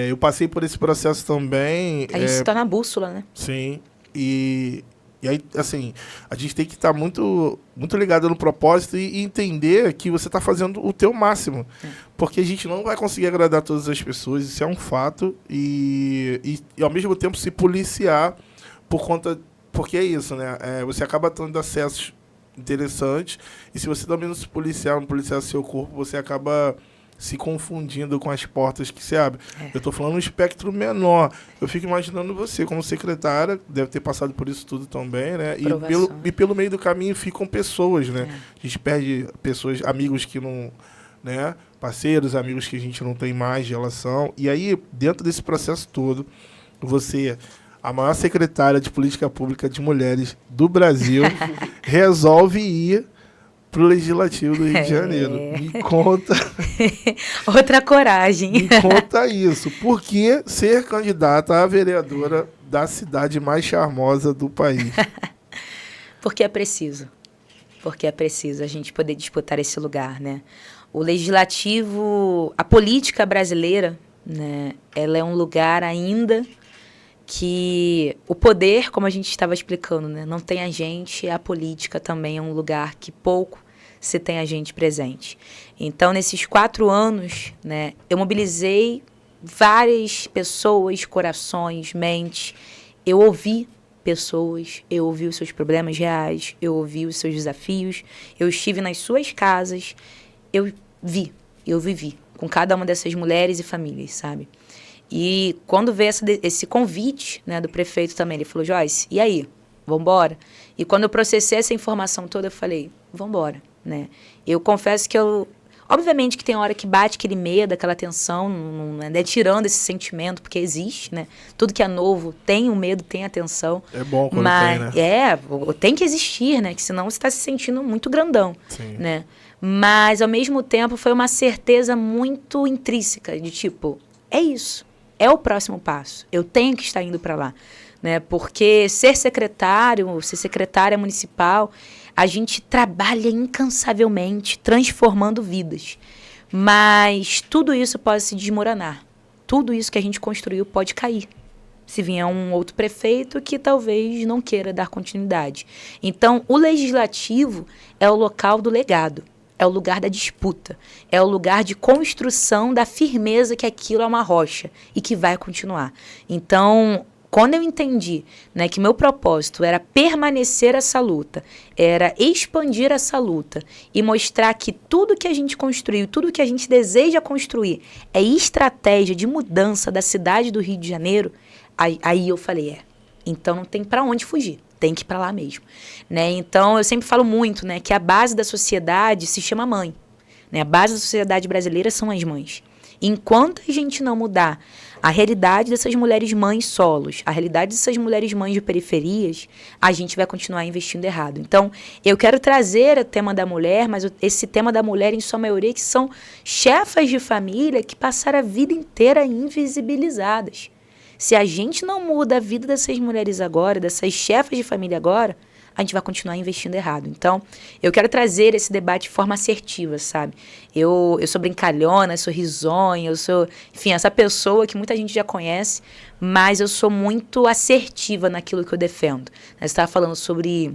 Eu passei por esse processo também. A gente está na bússola, né? Sim. E aí, assim, a gente tem que estar muito, muito ligado no propósito e entender que você está fazendo o teu máximo. Porque a gente não vai conseguir agradar todas as pessoas, isso é um fato. E ao mesmo tempo se policiar por conta... Porque é isso, né? Você acaba tendo acessos interessantes e se você também não se policiar, não policiar seu corpo, você acaba se confundindo com as portas que se abrem. Eu estou falando um espectro menor. Eu fico imaginando você como secretária, deve ter passado por isso tudo também, né? E pelo meio do caminho ficam pessoas, né? A gente perde pessoas, amigos que não... né? Parceiros, amigos que a gente não tem mais de relação. E aí, dentro desse processo todo, você... a maior secretária de política pública de mulheres do Brasil resolve ir pro Legislativo do Rio de Janeiro. Me conta. Outra coragem. Me conta isso. Por que ser candidata a vereadora da cidade mais charmosa do país? Porque é preciso. Porque é preciso a gente poder disputar esse lugar, né? O Legislativo, a política brasileira, né? Ela é um lugar ainda que o poder, como a gente estava explicando, né, não tem a gente, a política também é um lugar que pouco se tem a gente presente. Então, nesses 4 anos, né, eu mobilizei várias pessoas, corações, mentes. Eu ouvi pessoas, eu ouvi os seus problemas reais, eu ouvi os seus desafios, eu estive nas suas casas eu vivi com cada uma dessas mulheres e famílias, sabe? E quando veio esse convite, né, do prefeito também, ele falou, Joyce, e aí? Vambora? E quando eu processei essa informação toda, eu falei, vambora, né? Eu confesso que obviamente que tem hora que bate aquele medo, aquela tensão, não é tirando esse sentimento, porque existe, né? Tudo que é novo tem o medo, tem a tensão. É bom quando mas, tem, né? Tem que existir, né? Que senão você está se sentindo muito grandão, Sim. né? Mas, ao mesmo tempo, foi uma certeza muito intrínseca, de tipo, é isso, é o próximo passo, eu tenho que estar indo para lá, né? Porque ser secretária municipal, a gente trabalha incansavelmente, transformando vidas. Mas tudo isso pode se desmoronar. Tudo isso que a gente construiu pode cair. Se vier um outro prefeito que talvez não queira dar continuidade. Então, o legislativo é o local do legado. É o lugar da disputa. É o lugar de construção da firmeza que aquilo é uma rocha e que vai continuar. Então, quando eu entendi, né, que meu propósito era permanecer essa luta, era expandir essa luta e mostrar que tudo que a gente construiu, tudo que a gente deseja construir é estratégia de mudança da cidade do Rio de Janeiro, aí eu falei, então não tem para onde fugir. Tem que ir para lá mesmo, né? Então, eu sempre falo muito, né, que a base da sociedade se chama mãe, né? A base da sociedade brasileira são as mães. Enquanto a gente não mudar a realidade dessas mulheres mães solos, a realidade dessas mulheres mães de periferias, a gente vai continuar investindo errado. Então, eu quero trazer o tema da mulher, mas esse tema da mulher, em sua maioria, que são chefas de família que passaram a vida inteira invisibilizadas. Se a gente não muda a vida dessas mulheres agora, dessas chefas de família agora, a gente vai continuar investindo errado. Então, eu quero trazer esse debate de forma assertiva, sabe? Eu sou brincalhona, sou risonha, eu sou, enfim, essa pessoa que muita gente já conhece, mas eu sou muito assertiva naquilo que eu defendo. Você estava falando sobre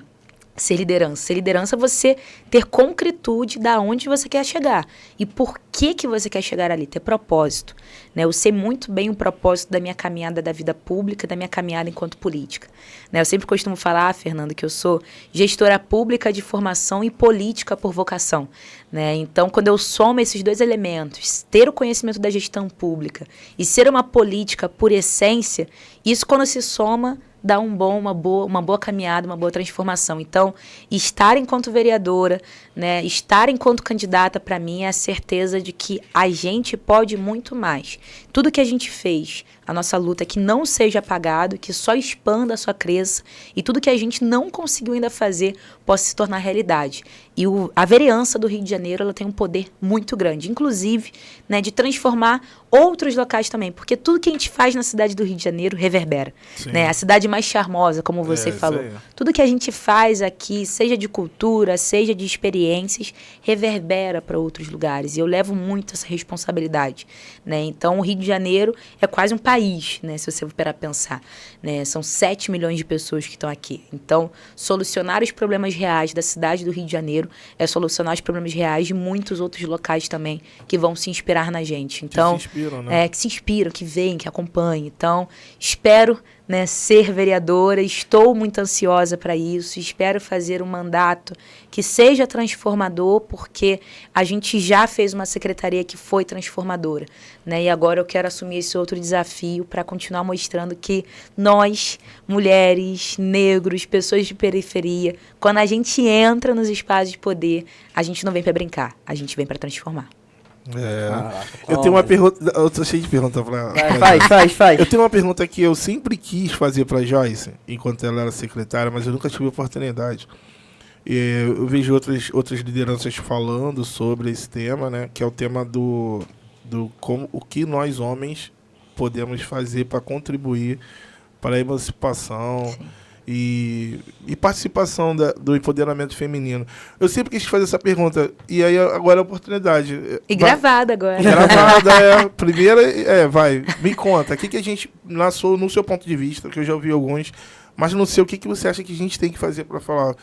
ser liderança. Ser liderança é você ter concretude da onde você quer chegar. E por que você quer chegar ali? Ter propósito. Né? Eu sei muito bem o propósito da minha caminhada da vida pública, da minha caminhada enquanto política. Né? Eu sempre costumo falar, Fernando, que eu sou gestora pública de formação e política por vocação. Né? Então, quando eu somo esses dois elementos, ter o conhecimento da gestão pública e ser uma política por essência, isso quando se soma dá uma boa caminhada, uma boa transformação. Então, estar enquanto vereadora, né, estar enquanto candidata, para mim, é a certeza de que a gente pode muito mais. Tudo que a gente fez, a nossa luta, que não seja apagado, que só expanda a sua crença, e tudo que a gente não conseguiu ainda fazer possa se tornar realidade. E a vereança do Rio de Janeiro, ela tem um poder muito grande, inclusive, né, de transformar outros locais também, porque tudo que a gente faz na cidade do Rio de Janeiro reverbera. Né? A cidade mais charmosa, como você falou. Tudo que a gente faz aqui, seja de cultura, seja de experiências, reverbera para outros lugares. E eu levo muito essa responsabilidade. Né? Então, o Rio de Janeiro é quase um país, né? Se você for pensar. Né? São 7 milhões de pessoas que estão aqui. Então, solucionar os problemas reais da cidade do Rio de Janeiro é solucionar os problemas reais de muitos outros locais também que vão se inspirar na gente. Então, que se inspiram, né? Que se inspiram, que veem, que acompanham. Então, espero, né, ser vereadora, estou muito ansiosa para isso, espero fazer um mandato que seja transformador, porque a gente já fez uma secretaria que foi transformadora, né, e agora eu quero assumir esse outro desafio para continuar mostrando que nós, mulheres, negros, pessoas de periferia, quando a gente entra nos espaços de poder, a gente não vem para brincar, a gente vem para transformar. Eu tenho uma pergunta. Eu tô cheio de perguntas pra. Faz. Eu tenho uma pergunta que eu sempre quis fazer pra Joyce, enquanto ela era secretária, mas eu nunca tive oportunidade. Eu vejo outras lideranças falando sobre esse tema, né? Que é o tema do como o que nós homens podemos fazer para contribuir para a emancipação. Sim. E participação do empoderamento feminino. Eu sempre quis fazer essa pergunta, e aí agora é a oportunidade. E gravada agora. Gravada, primeira, vai, me conta, o que a gente, no seu ponto de vista, que eu já ouvi alguns, mas não sei o que você acha que a gente tem que fazer para falar,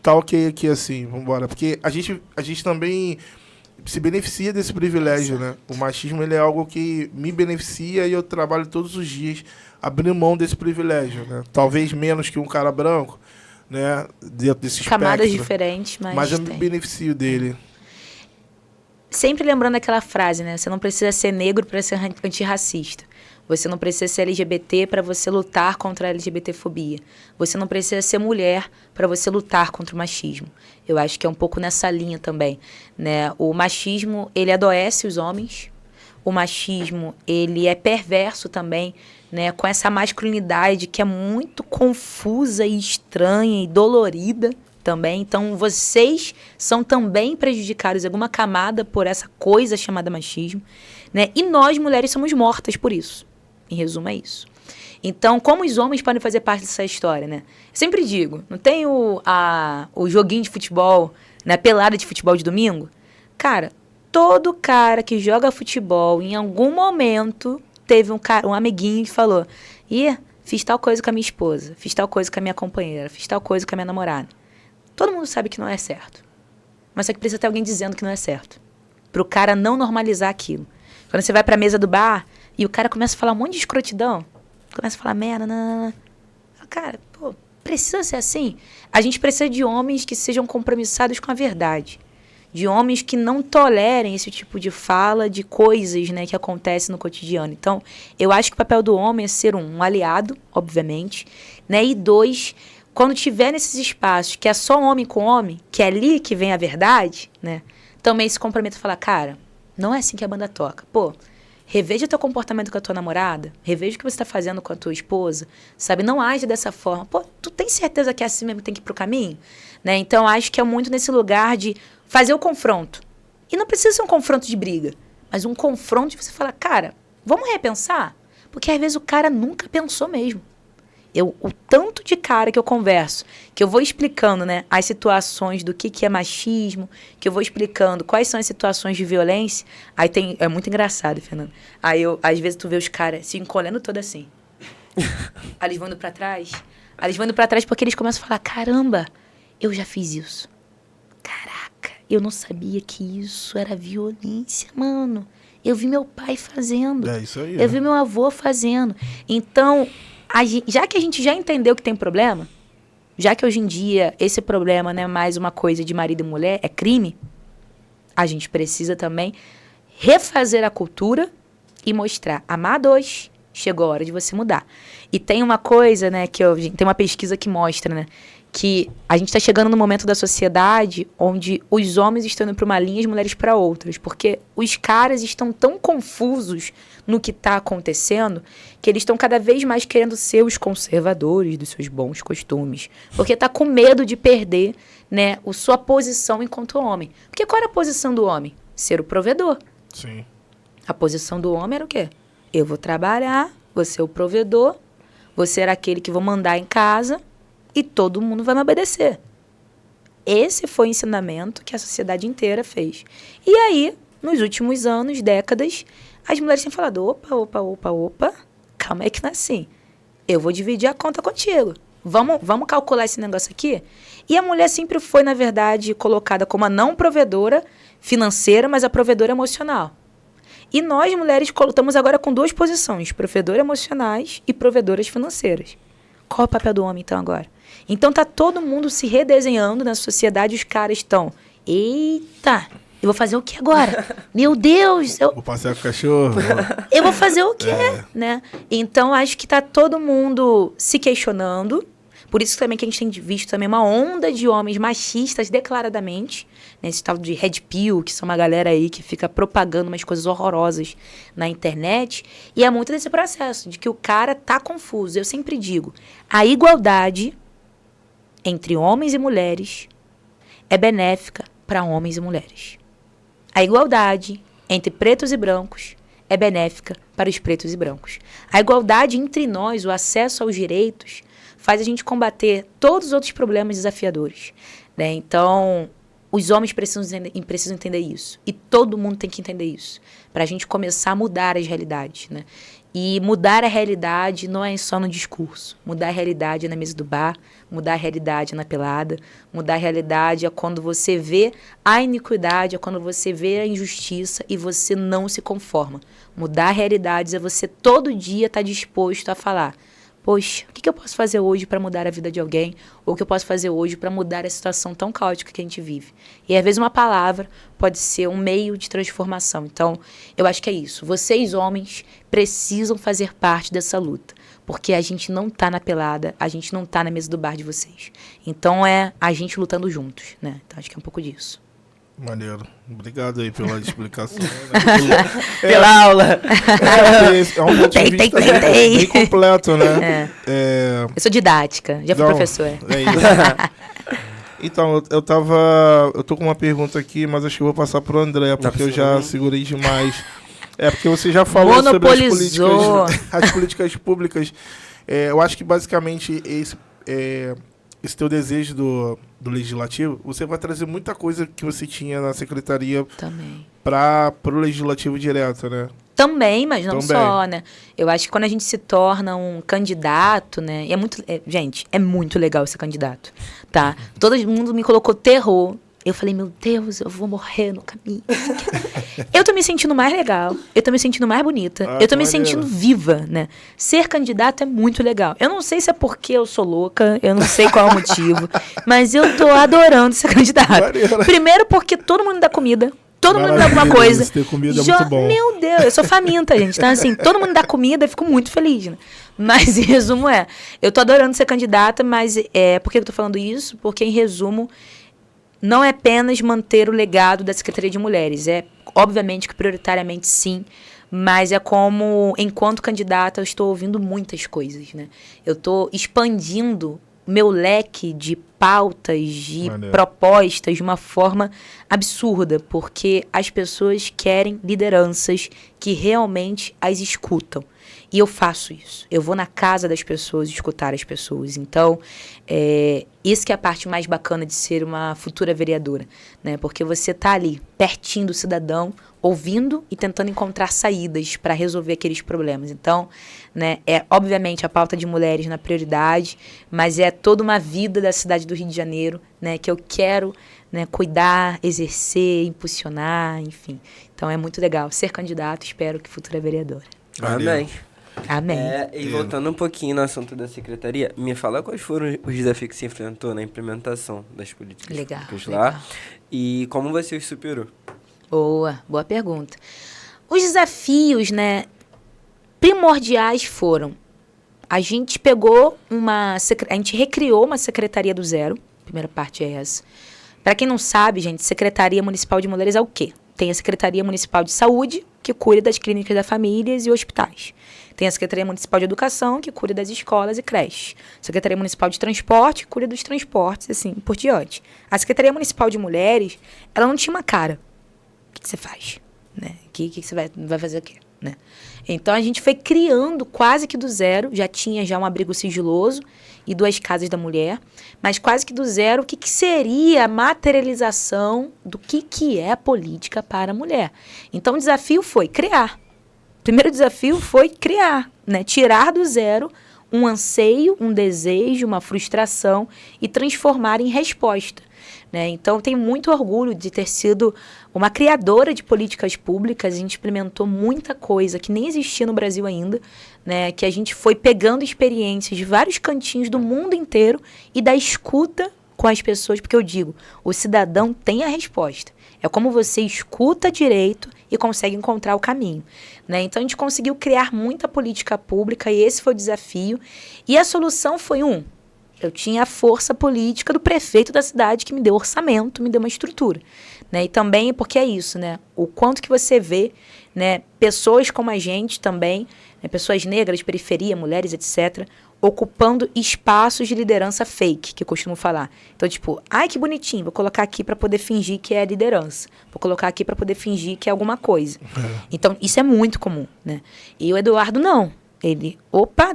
tá ok aqui assim, vambora. Porque a gente também se beneficia desse privilégio, né? O machismo, ele é algo que me beneficia e eu trabalho todos os dias abrindo mão desse privilégio, né? Talvez menos que um cara branco, né? Dentro desse camadas espectro, diferentes, mas eu me beneficio dele. Sempre lembrando aquela frase, né? Você não precisa ser negro para ser antirracista. Você não precisa ser LGBT para você lutar contra a LGBTfobia. Você não precisa ser mulher para você lutar contra o machismo. Eu acho que é um pouco nessa linha também, né? O machismo, ele adoece os homens. O machismo, ele é perverso também, né? Com essa masculinidade que é muito confusa e estranha e dolorida também. Então, vocês são também prejudicados em alguma camada por essa coisa chamada machismo, né? E nós, mulheres, somos mortas por isso. Em resumo, é isso. Então, como os homens podem fazer parte dessa história, né? Eu sempre digo, não tem o joguinho de futebol, né? Pelada de futebol de domingo? Cara, todo cara que joga futebol, em algum momento, teve um amiguinho que falou: fiz tal coisa com a minha esposa, fiz tal coisa com a minha companheira, fiz tal coisa com a minha namorada. Todo mundo sabe que não é certo. Mas só que precisa ter alguém dizendo que não é certo. Pro cara não normalizar aquilo. Quando você vai pra mesa do bar e o cara começa a falar um monte de escrotidão, começa a falar merda, não. Cara, pô, precisa ser assim? A gente precisa de homens que sejam compromissados com a verdade. De homens que não tolerem esse tipo de fala, de coisas, né, que acontecem no cotidiano. Então, eu acho que o papel do homem é ser um aliado, obviamente, né, e 2, quando tiver nesses espaços que é só homem com homem, que é ali que vem a verdade, né, também se comprometa a falar: cara, não é assim que a banda toca. Pô, reveja teu comportamento com a tua namorada, reveja o que você está fazendo com a tua esposa, sabe? Não age dessa forma. Pô, tu tem certeza que é assim mesmo que tem que ir pro caminho? Né? Então, acho que é muito nesse lugar de fazer o confronto. E não precisa ser um confronto de briga, mas um confronto de você falar: cara, vamos repensar? Porque às vezes o cara nunca pensou mesmo. O tanto de cara que eu converso, que eu vou explicando, né, as situações do que é machismo, que eu vou explicando quais são as situações de violência, aí é muito engraçado, Fernando. Aí às vezes tu vê os caras se encolhendo todo assim. Aí eles vão indo pra trás. Aí eles vão indo pra trás porque eles começam a falar: caramba, eu já fiz isso. Caraca, eu não sabia que isso era violência, mano. Eu vi meu pai fazendo. É isso aí. Eu vi meu avô fazendo. Então, já que a gente já entendeu que tem problema, já que hoje em dia esse problema não é mais uma coisa de marido e mulher, é crime, a gente precisa também refazer a cultura e mostrar: amados, chegou a hora de você mudar. E tem uma coisa, né, tem uma pesquisa que mostra, né, que a gente está chegando no momento da sociedade onde os homens estão indo para uma linha e as mulheres para outras, porque os caras estão tão confusos no que está acontecendo que eles estão cada vez mais querendo ser os conservadores dos seus bons costumes, porque está com medo de perder, né, a sua posição enquanto homem. Porque qual era a posição do homem? Ser o provedor. Sim. A posição do homem era o quê? Eu vou trabalhar, vou ser o provedor, vou ser aquele que vou mandar em casa e todo mundo vai me obedecer. Esse foi o ensinamento que a sociedade inteira fez. E aí, nos últimos anos, décadas, as mulheres têm falado: opa, calma aí que não é assim. Eu vou dividir a conta contigo. Vamos calcular esse negócio aqui? E a mulher sempre foi, na verdade, colocada como a não provedora financeira, mas a provedora emocional. E nós, mulheres, estamos agora com 2 posições: provedoras emocionais e provedoras financeiras. Qual é o papel do homem, então, agora? Então, tá todo mundo se redesenhando na sociedade. Os caras estão: eita, eu vou fazer o que agora? Meu Deus! Vou passear com o cachorro. Eu vou fazer o quê? Né? Então, acho que tá todo mundo se questionando. Por isso também que a gente tem visto também uma onda de homens machistas declaradamente, né? Esse tal de Red Pill, que são uma galera aí que fica propagando umas coisas horrorosas na internet. E é muito desse processo, de que o cara tá confuso. Eu sempre digo: a igualdade entre homens e mulheres é benéfica para homens e mulheres. A igualdade entre pretos e brancos é benéfica para os pretos e brancos. A igualdade entre nós, o acesso aos direitos, faz a gente combater todos os outros problemas desafiadores, né? Então, os homens precisam entender isso. E todo mundo tem que entender isso, para a gente começar a mudar as realidades, né? E mudar a realidade não é só no discurso. Mudar a realidade é na mesa do bar, mudar a realidade é na pelada, mudar a realidade é quando você vê a iniquidade, é quando você vê a injustiça e você não se conforma. Mudar a realidade é você todo dia estar disposto a falar: poxa, o que eu posso fazer hoje para mudar a vida de alguém? Ou o que eu posso fazer hoje para mudar a situação tão caótica que a gente vive? E às vezes uma palavra pode ser um meio de transformação. Então, eu acho que é isso. Vocês, homens, precisam fazer parte dessa luta. Porque a gente não tá na pelada, a gente não tá na mesa do bar de vocês. Então, é a gente lutando juntos, né? Então, acho que é um pouco disso. Maneiro. Obrigado aí pela explicação. Pela aula. É um ponto de vista bem completo, né? Eu sou didática, já fui professora. É isso. Então, eu tô com uma pergunta aqui, mas acho que eu vou passar pro André, porque eu já segurei demais. Porque você já falou sobre as políticas públicas. Eu acho que basicamente esse teu desejo do legislativo, você vai trazer muita coisa que você tinha na secretaria também para o legislativo direto, né? Também, mas não só, né? Eu acho que quando a gente se torna um candidato, né? Gente, é muito legal ser candidato, tá? Todo mundo me colocou terror. Eu falei, meu Deus, eu vou morrer no caminho. Eu tô me sentindo mais legal, eu tô me sentindo mais bonita, eu tô me sentindo viva, né? Ser candidato é muito legal. Eu não sei se é porque eu sou louca, eu não sei qual é o motivo, mas eu tô adorando ser candidato. Primeiro porque todo mundo dá comida, todo mundo dá alguma coisa. Ter comida é muito bom. Meu Deus, eu sou faminta, gente. Então, assim, todo mundo dá comida, eu fico muito feliz, né? Mas, em resumo, eu tô adorando ser candidata, mas por que eu tô falando isso? Porque, em resumo, não é apenas manter o legado da Secretaria de Mulheres. Obviamente que prioritariamente sim, mas é como, enquanto candidata, eu estou ouvindo muitas coisas, né? Eu estou expandindo meu leque de pautas, de propostas de uma forma absurda, porque as pessoas querem lideranças que realmente as escutam. E eu faço isso. Eu vou na casa das pessoas escutar as pessoas. Então, isso que é a parte mais bacana de ser uma futura vereadora, né? Porque você está ali, pertinho do cidadão, ouvindo e tentando encontrar saídas para resolver aqueles problemas. Então, né, obviamente a pauta de mulheres na prioridade, mas é toda uma vida da cidade do Rio de Janeiro, né, que eu quero, né, cuidar, exercer, impulsionar, enfim. Então é muito legal ser candidato, espero que futura vereadora. Amém. Amém. E voltando um pouquinho no assunto da secretaria, me fala quais foram os desafios que você enfrentou na implementação das políticas públicas lá e como você os superou. Boa pergunta. Os desafios, né, primordiais foram: a gente a gente recriou uma secretaria do zero. A primeira parte é essa. Para quem não sabe, gente, Secretaria Municipal de Mulheres é o quê? Tem a Secretaria Municipal de Saúde, que cuida das clínicas das famílias e hospitais. Tem a Secretaria Municipal de Educação, que cuida das escolas e creches. Secretaria Municipal de Transporte, que cuida dos transportes, assim, por diante. A Secretaria Municipal de Mulheres, ela não tinha uma cara. O que você faz? Né? O que você vai fazer aqui? Né? Então, a gente foi criando quase que do zero. Já tinha um abrigo sigiloso e 2 casas da mulher. Mas quase que do zero, o que seria a materialização do que é a política para a mulher. Então, o desafio foi criar. O primeiro desafio foi criar, né? Tirar do zero um anseio, um desejo, uma frustração e transformar em resposta. Né? Então, tenho muito orgulho de ter sido uma criadora de políticas públicas. A gente implementou muita coisa que nem existia no Brasil ainda, né? Que a gente foi pegando experiências de vários cantinhos do mundo inteiro e da escuta com as pessoas, porque eu digo, o cidadão tem a resposta. É como você escuta direito e consegue encontrar o caminho. Né? Então, a gente conseguiu criar muita política pública e esse foi o desafio. E a solução foi eu tinha a força política do prefeito da cidade que me deu orçamento, me deu uma estrutura. Né? E também porque é isso, né? O quanto que você vê, né, pessoas como a gente também, né, pessoas negras, periferia, mulheres, etc., ocupando espaços de liderança fake, que eu costumo falar. Então, tipo, ai, que bonitinho, vou colocar aqui para poder fingir que é liderança. Vou colocar aqui para poder fingir que é alguma coisa. Então, isso é muito comum, né? E o Eduardo, não. Ele,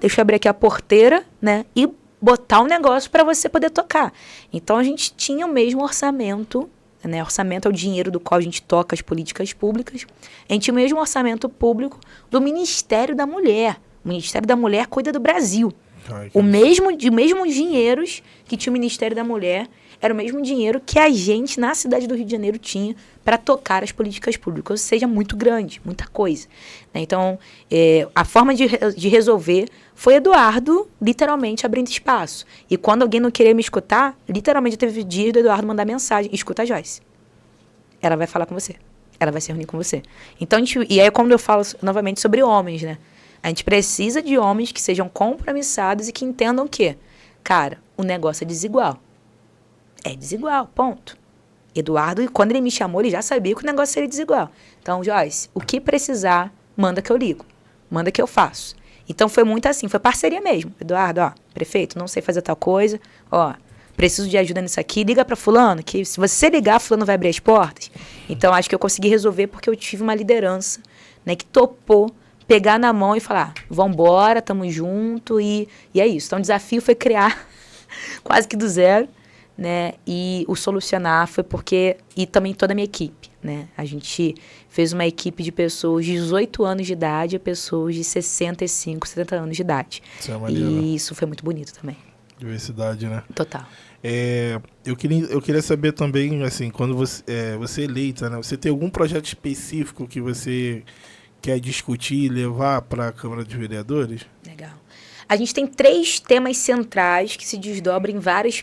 deixa eu abrir aqui a porteira, né? E botar um negócio para você poder tocar. Então, a gente tinha o mesmo orçamento, né? Orçamento é o dinheiro do qual a gente toca as políticas públicas. A gente tinha o mesmo orçamento público do Ministério da Mulher. O Ministério da Mulher cuida do Brasil. O mesmo dinheiros que tinha o Ministério da Mulher era o mesmo dinheiro que a gente, na cidade do Rio de Janeiro, tinha para tocar as políticas públicas. Ou seja, muito grande, muita coisa. Né? Então, a forma de resolver foi Eduardo, literalmente, abrindo espaço. E quando alguém não queria me escutar, literalmente, teve dias do Eduardo mandar mensagem: escuta a Joyce. Ela vai falar com você. Ela vai se reunir com você. Então, e aí, quando eu falo novamente sobre homens, né? A gente precisa de homens que sejam compromissados e que entendam que, cara, o negócio é desigual. É desigual, ponto. Eduardo, quando ele me chamou, ele já sabia que o negócio seria desigual. Então, Joyce, o que precisar, manda que eu ligo. Manda que eu faço. Então, foi muito assim, foi parceria mesmo. Eduardo, ó, prefeito, não sei fazer tal coisa, ó, preciso de ajuda nisso aqui, liga para fulano, que se você ligar, fulano vai abrir as portas. Então, acho que eu consegui resolver porque eu tive uma liderança, né, que topou pegar na mão e falar, vambora, tamo junto, e é isso. Então, o desafio foi criar quase que do zero, né, e o solucionar foi porque, e também toda a minha equipe, né, a gente fez uma equipe de pessoas de 18 anos de idade a pessoas de 65, 70 anos de idade. Isso é maneiro. E isso foi muito bonito também. Diversidade, né? Total. Eu queria saber também, assim, quando você é eleita, né, você tem algum projeto específico que você quer discutir e levar para a Câmara dos Vereadores? Legal. A gente tem 3 temas centrais que se desdobram em várias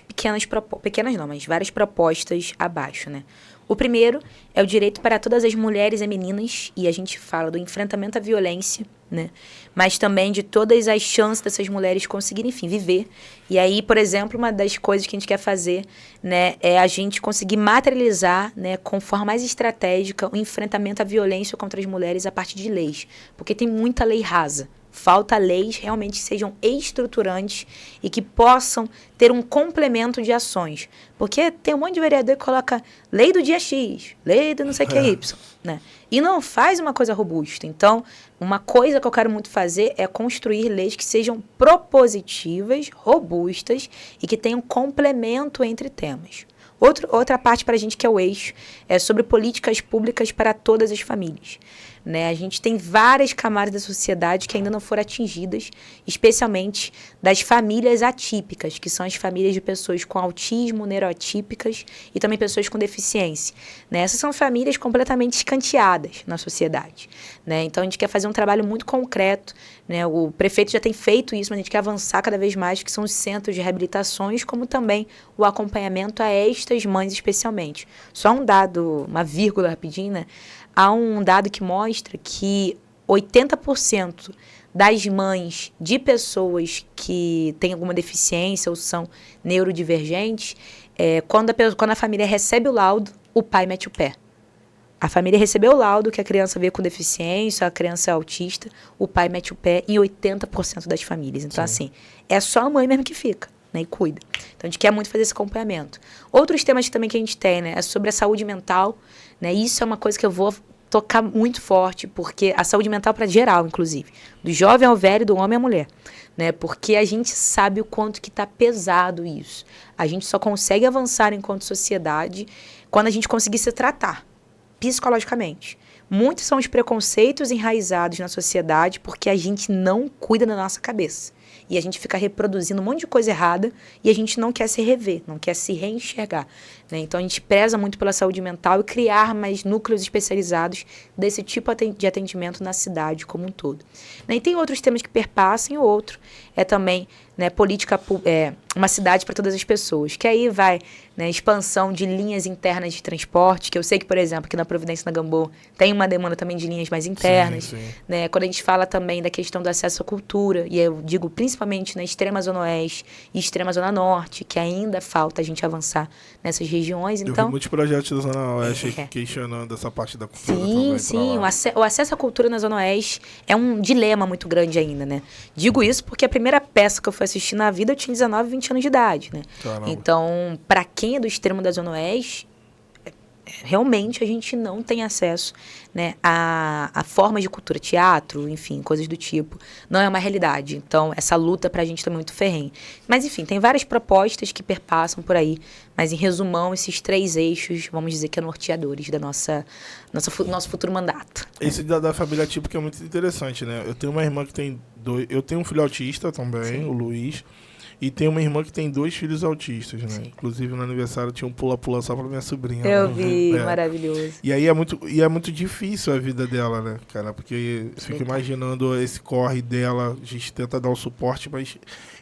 várias propostas abaixo, né? O primeiro é o direito para todas as mulheres e meninas, e a gente fala do enfrentamento à violência, né? Mas também de todas as chances dessas mulheres conseguirem, enfim, viver. E aí, por exemplo, uma das coisas que a gente quer fazer, né, é a gente conseguir materializar, né, com forma mais estratégica, o enfrentamento à violência contra as mulheres a partir de leis. Porque tem muita lei rasa. Falta leis realmente que sejam estruturantes e que possam ter um complemento de ações. Porque tem um monte de vereador que coloca lei do dia X, lei do não sei o que Y, né? E não faz uma coisa robusta. Então, uma coisa que eu quero muito fazer é construir leis que sejam propositivas, robustas e que tenham complemento entre temas. Outra parte para a gente que é o eixo é sobre políticas públicas para todas as famílias. Né? A gente tem várias camadas da sociedade que ainda não foram atingidas, especialmente das famílias atípicas, que são as famílias de pessoas com autismo, neuroatípicas e também pessoas com deficiência. Né? Essas são famílias completamente escanteadas na sociedade. Né? Então, a gente quer fazer um trabalho muito concreto. Né? O prefeito já tem feito isso, mas a gente quer avançar cada vez mais, que são os centros de reabilitações, como também o acompanhamento a estas mães especialmente. Só um dado, uma vírgula rapidinho, né? Há um dado que mostra que 80% das mães de pessoas que têm alguma deficiência ou são neurodivergentes, quando a família recebe o laudo, o pai mete o pé. A família recebeu o laudo que a criança veio com deficiência, a criança é autista, o pai mete o pé em 80% das famílias. Então, assim, é só a mãe mesmo que fica, né, e cuida. Então, a gente quer muito fazer esse acompanhamento. Outros temas também que a gente tem, né, é sobre a saúde mental, né, isso é uma coisa que eu vou tocar muito forte, porque a saúde mental para geral, inclusive, do jovem ao velho, do homem à mulher, né, porque a gente sabe o quanto que está pesado isso. A gente só consegue avançar enquanto sociedade quando a gente conseguir se tratar psicologicamente. Muitos são os preconceitos enraizados na sociedade porque a gente não cuida da nossa cabeça. E a gente fica reproduzindo um monte de coisa errada e a gente não quer se rever, não quer se reenxergar. Né? Então, a gente preza muito pela saúde mental e criar mais núcleos especializados desse tipo de atendimento na cidade como um todo. Né? E tem outros temas que perpassam, e o outro é também, né, política, uma cidade para todas as pessoas, que aí vai, né, expansão de linhas internas de transporte, que eu sei que, por exemplo, aqui na Providência na Gamboa tem uma demanda também de linhas mais internas. Sim. Né? Quando a gente fala também da questão do acesso à cultura, e eu digo principalmente na extrema zona oeste e extrema zona norte, que ainda falta a gente avançar nessas regiões. Então, eu vi muitos projetos da zona oeste questionando essa parte da cultura. Sim. O acesso à cultura na zona oeste é um dilema muito grande ainda, né? Digo isso porque a primeira peça que eu fui assistir na vida eu tinha 19, 20 anos de idade, né? Caramba. Então, para quem é do extremo da zona oeste, realmente a gente não tem acesso, né, a formas de cultura, teatro, enfim, coisas do tipo. Não é uma realidade. Então, essa luta pra gente tá muito ferrenha. Mas, enfim, tem várias propostas que perpassam por aí. Mas, em resumão, esses 3 eixos, vamos dizer que são norteadores da nosso futuro mandato. Esse da família típica é muito interessante, né? Eu tenho uma irmã que tem Eu tenho um filho autista também, sim, o Luiz. E tem uma irmã que tem 2 filhos autistas, né? Sim. Inclusive, no aniversário tinha um pula-pula só pra minha sobrinha. Eu vi, maravilhoso. E aí é muito difícil a vida dela, né, cara? Porque eu fico imaginando esse corre dela, a gente tenta dar o suporte, mas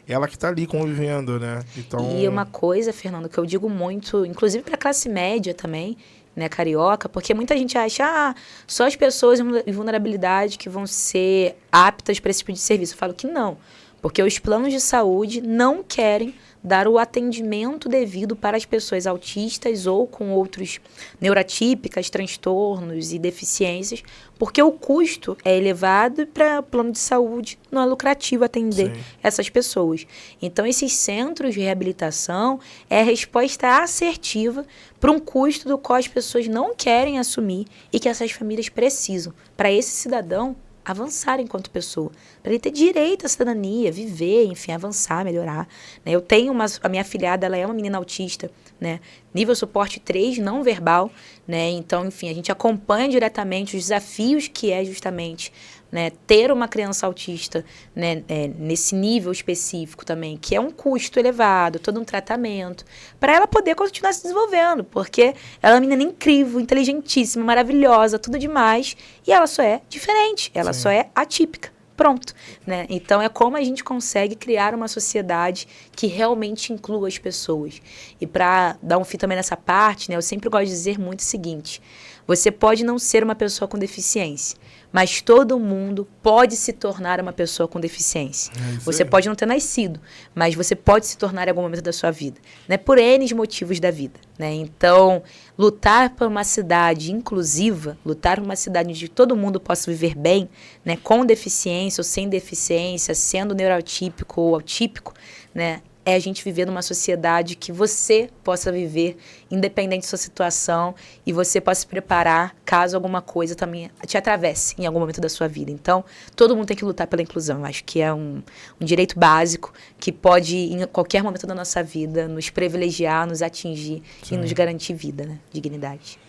ela que tá ali convivendo, né? Então... E uma coisa, Fernando, que eu digo muito, inclusive pra classe média também, né, carioca, porque muita gente acha, só as pessoas em vulnerabilidade que vão ser aptas para esse tipo de serviço. Eu falo que não. Porque os planos de saúde não querem dar o atendimento devido para as pessoas autistas ou com outros neurotípicas, transtornos e deficiências, porque o custo é elevado e para o plano de saúde não é lucrativo atender essas pessoas. Então, esses centros de reabilitação é a resposta assertiva para um custo do qual as pessoas não querem assumir e que essas famílias precisam. Para esse cidadão avançar enquanto pessoa, para ele ter direito à cidadania, viver, enfim, avançar, melhorar. Né? Eu tenho a minha afilhada, ela é uma menina autista, né? Nível suporte 3, não verbal, né? Então, enfim, a gente acompanha diretamente os desafios que é justamente, né, ter uma criança autista, né, nesse nível específico também, que é um custo elevado, todo um tratamento, para ela poder continuar se desenvolvendo, porque ela é uma menina incrível, inteligentíssima, maravilhosa, tudo demais, e ela só é diferente, ela só é atípica. Pronto, né? Então, é como a gente consegue criar uma sociedade que realmente inclua as pessoas. E para dar um fim também nessa parte, né, eu sempre gosto de dizer muito o seguinte: você pode não ser uma pessoa com deficiência, mas todo mundo pode se tornar uma pessoa com deficiência. Você pode não ter nascido, mas você pode se tornar em algum momento da sua vida, né? Por N motivos da vida, né? Então, lutar por uma cidade inclusiva, lutar por uma cidade onde todo mundo possa viver bem, né? Com deficiência ou sem deficiência, sendo neurotípico ou autípico, né? É a gente viver numa sociedade que você possa viver, independente da sua situação, e você possa se preparar caso alguma coisa também te atravesse em algum momento da sua vida. Então, todo mundo tem que lutar pela inclusão. Eu acho que é um direito básico que pode, em qualquer momento da nossa vida, nos privilegiar, nos atingir e nos garantir vida, né? Dignidade.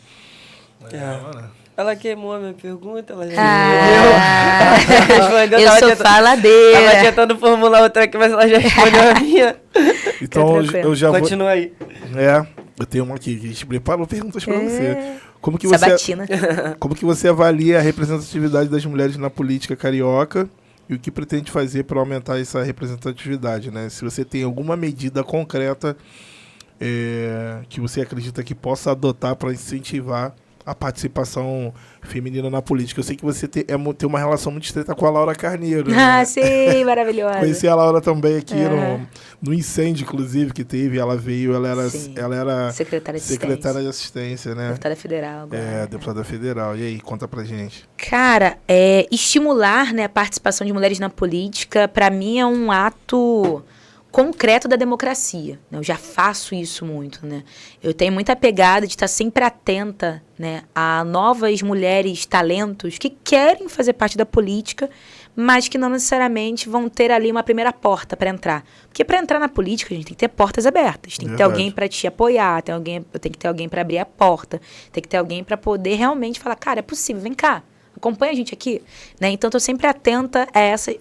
Ela queimou a minha pergunta, ela já respondeu. Eu sou faladeira. Tava tentando formular outra aqui, mas ela já respondeu a minha. Então, eu já vou... Continua aí. Eu tenho uma aqui, que a gente preparou perguntas para você. Como que você avalia a representatividade das mulheres na política carioca e o que pretende fazer para aumentar essa representatividade, né? Se você tem alguma medida concreta que você acredita que possa adotar para incentivar a participação feminina na política. Eu sei que você tem uma relação muito estreita com a Laura Carneiro. Né? Sim, maravilhosa. Conheci a Laura também aqui no incêndio, inclusive, que teve. Ela veio, ela era secretária de assistência, né? Deputada federal agora. Deputada federal. E aí, conta pra gente. Cara, estimular, né, a participação de mulheres na política, pra mim, é um ato concreto da democracia. Eu já faço isso muito, né? Eu tenho muita pegada de estar sempre atenta, né, a novas mulheres talentos que querem fazer parte da política, mas que não necessariamente vão ter ali uma primeira porta para entrar. Porque para entrar na política, a gente tem que ter portas abertas. Tem que ter alguém para te apoiar, tem que ter alguém para abrir a porta, tem que ter alguém para poder realmente falar, cara, é possível, vem cá. Acompanha a gente aqui, né? Então, estou sempre atenta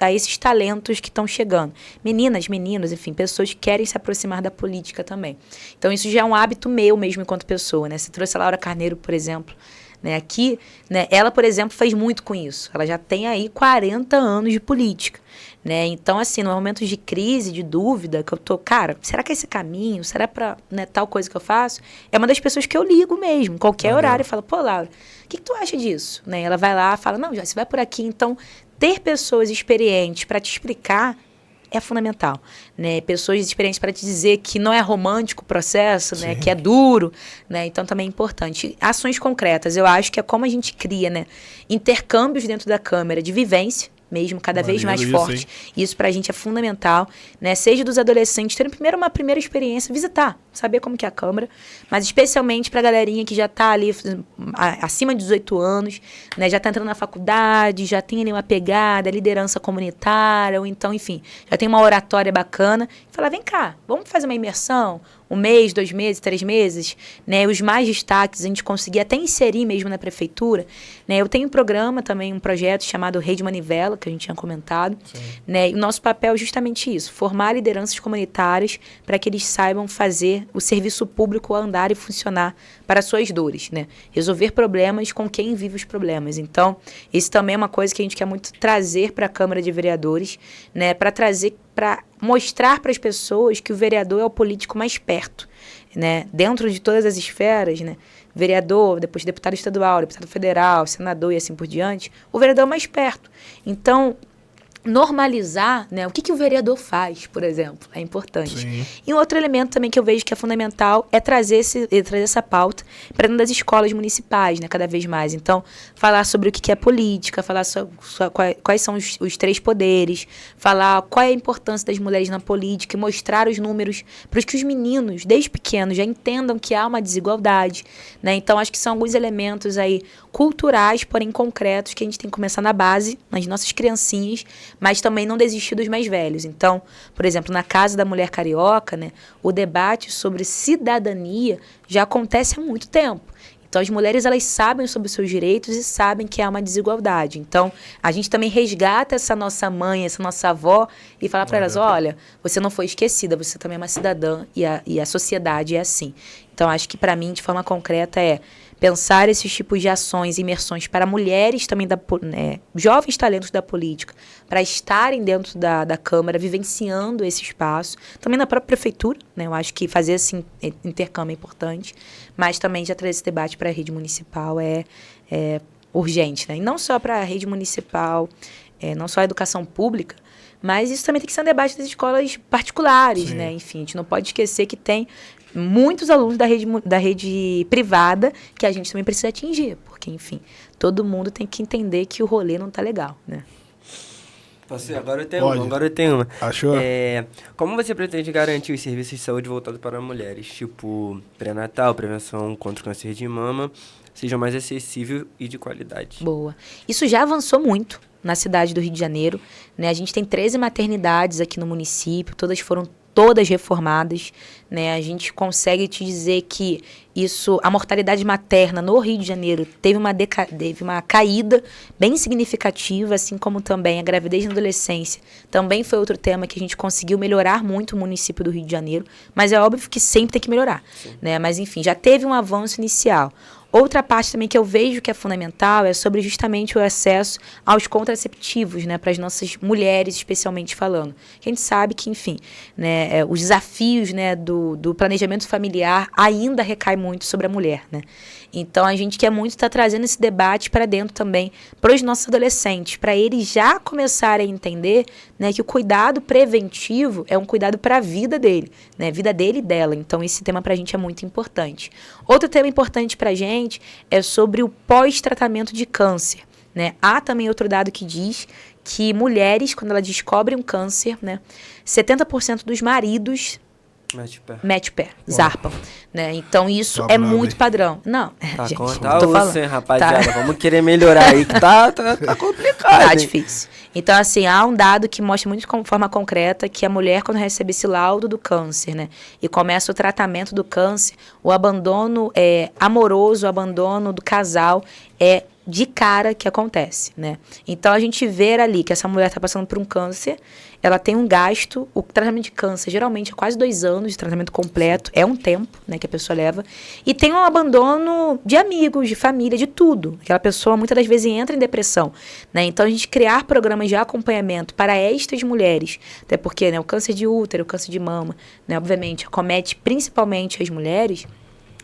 a esses talentos que estão chegando. Meninas, meninos, enfim, pessoas que querem se aproximar da política também. Então, isso já é um hábito meu mesmo enquanto pessoa, né? Você trouxe a Laura Carneiro, por exemplo, né? Aqui, né? Ela, por exemplo, fez muito com isso. Ela já tem aí 40 anos de política, né? Então, assim, no momentos de crise, de dúvida, que eu tô, cara, será que é esse caminho? Será para, né, tal coisa que eu faço? É uma das pessoas que eu ligo mesmo, qualquer horário, e falo, pô, Laura, o que tu acha disso? Né? Ela vai lá, fala, não, já você vai por aqui. Então, ter pessoas experientes para te explicar é fundamental, né? Pessoas experientes para te dizer que não é romântico o processo, né? Que é duro, né? Então, também é importante. Ações concretas, eu acho que é como a gente cria, né, intercâmbios dentro da Câmara de vivência, mesmo cada vez mais forte. Isso pra gente é fundamental, né? Seja dos adolescentes terem primeiro uma primeira experiência, visitar, saber como que é a Câmara, mas especialmente pra galerinha que já tá ali acima de 18 anos, né? Já tá entrando na faculdade, já tem ali uma pegada, liderança comunitária, ou então, enfim, já tem uma oratória bacana, falar, vem cá, vamos fazer uma imersão, 1 mês, 2 meses, 3 meses, né? Os mais destaques a gente conseguir até inserir mesmo na prefeitura, né? Eu tenho um programa também, um projeto chamado Rede Manivela, que a gente tinha comentado, né? E o nosso papel é justamente isso, formar lideranças comunitárias para que eles saibam fazer o serviço público andar e funcionar para suas dores, né? Resolver problemas com quem vive os problemas. Então, isso também é uma coisa que a gente quer muito trazer para a Câmara de Vereadores, né? Para mostrar para as pessoas que o vereador é o político mais perto, né? Dentro de todas as esferas, né? Vereador, depois deputado estadual, deputado federal, senador e assim por diante, o vereador é mais perto. Então, normalizar, né, o que o vereador faz, por exemplo, é importante. Sim. E um outro elemento também que eu vejo que é fundamental é trazer essa pauta para dentro das escolas municipais, né, cada vez mais. Então, falar sobre o que é política, falar quais são os 3 poderes, falar qual é a importância das mulheres na política e mostrar os números para que os meninos, desde pequenos, já entendam que há uma desigualdade, né? Então, acho que são alguns elementos aí culturais, porém concretos, que a gente tem que começar na base, nas nossas criancinhas, mas também não desistir dos mais velhos. Então, por exemplo, na Casa da Mulher Carioca, né, o debate sobre cidadania já acontece há muito tempo. Então, as mulheres, elas sabem sobre os seus direitos e sabem que há uma desigualdade. Então, a gente também resgata essa nossa mãe, essa nossa avó e fala para elas, olha, você não foi esquecida, você também é uma cidadã e a sociedade é assim. Então, acho que para mim, de forma concreta, é pensar esses tipos de ações, imersões para mulheres também, jovens talentos da política, para estarem dentro da Câmara, vivenciando esse espaço. Também na própria prefeitura, né? Eu acho que fazer esse intercâmbio é importante, mas também já trazer esse debate para a rede municipal é urgente, né? E não só para a rede municipal, não só a educação pública, mas isso também tem que ser um debate das escolas particulares, né? Enfim, a gente não pode esquecer que tem muitos alunos da rede privada que a gente também precisa atingir, porque, enfim, todo mundo tem que entender que o rolê não tá legal, né? Agora eu tenho uma. Achou? Como você pretende garantir os serviços de saúde voltados para mulheres, tipo pré-natal, prevenção contra o câncer de mama, sejam mais acessíveis e de qualidade? Boa. Isso já avançou muito na cidade do Rio de Janeiro, né? A gente tem 13 maternidades aqui no município, foram todas reformadas, né? A gente consegue te dizer que a mortalidade materna no Rio de Janeiro teve uma caída bem significativa, assim como também a gravidez na adolescência. Também foi outro tema que a gente conseguiu melhorar muito o município do Rio de Janeiro, mas é óbvio que sempre tem que melhorar, né? Mas enfim, já teve um avanço inicial. Outra parte também que eu vejo que é fundamental é sobre justamente o acesso aos contraceptivos, né, para as nossas mulheres, especialmente falando. A gente sabe que, enfim, né, os desafios, né, do planejamento familiar ainda recai muito sobre a mulher, né? Então, a gente quer muito estar trazendo esse debate para dentro também para os nossos adolescentes, para eles já começarem a entender, né, que o cuidado preventivo é um cuidado para a vida dele, né, vida dele e dela. Então, esse tema para a gente é muito importante. Outro tema importante para a gente é sobre o pós-tratamento de câncer, né? Há também outro dado que diz que mulheres, quando elas descobrem um câncer, né, 70% dos maridos mete o pé, zarpam, né? Então isso é muito padrão. Não, gente, conta você, rapaziada, vamos querer melhorar aí que tá complicado. Tá difícil. Então, assim, há um dado que mostra muito de forma concreta que a mulher, quando recebe esse laudo do câncer, né, e começa o tratamento do câncer, o abandono amoroso, o abandono do casal é de cara que acontece, né? Então, a gente vê ali que essa mulher está passando por um câncer, ela tem um gasto, o tratamento de câncer geralmente é quase 2 anos de tratamento completo, é um tempo, né, que a pessoa leva, e tem um abandono de amigos, de família, de tudo. Aquela pessoa muitas das vezes entra em depressão, né? Então, a gente criar programas de acompanhamento para estas mulheres, até porque, né, o câncer de útero, o câncer de mama, né, obviamente, acomete principalmente as mulheres,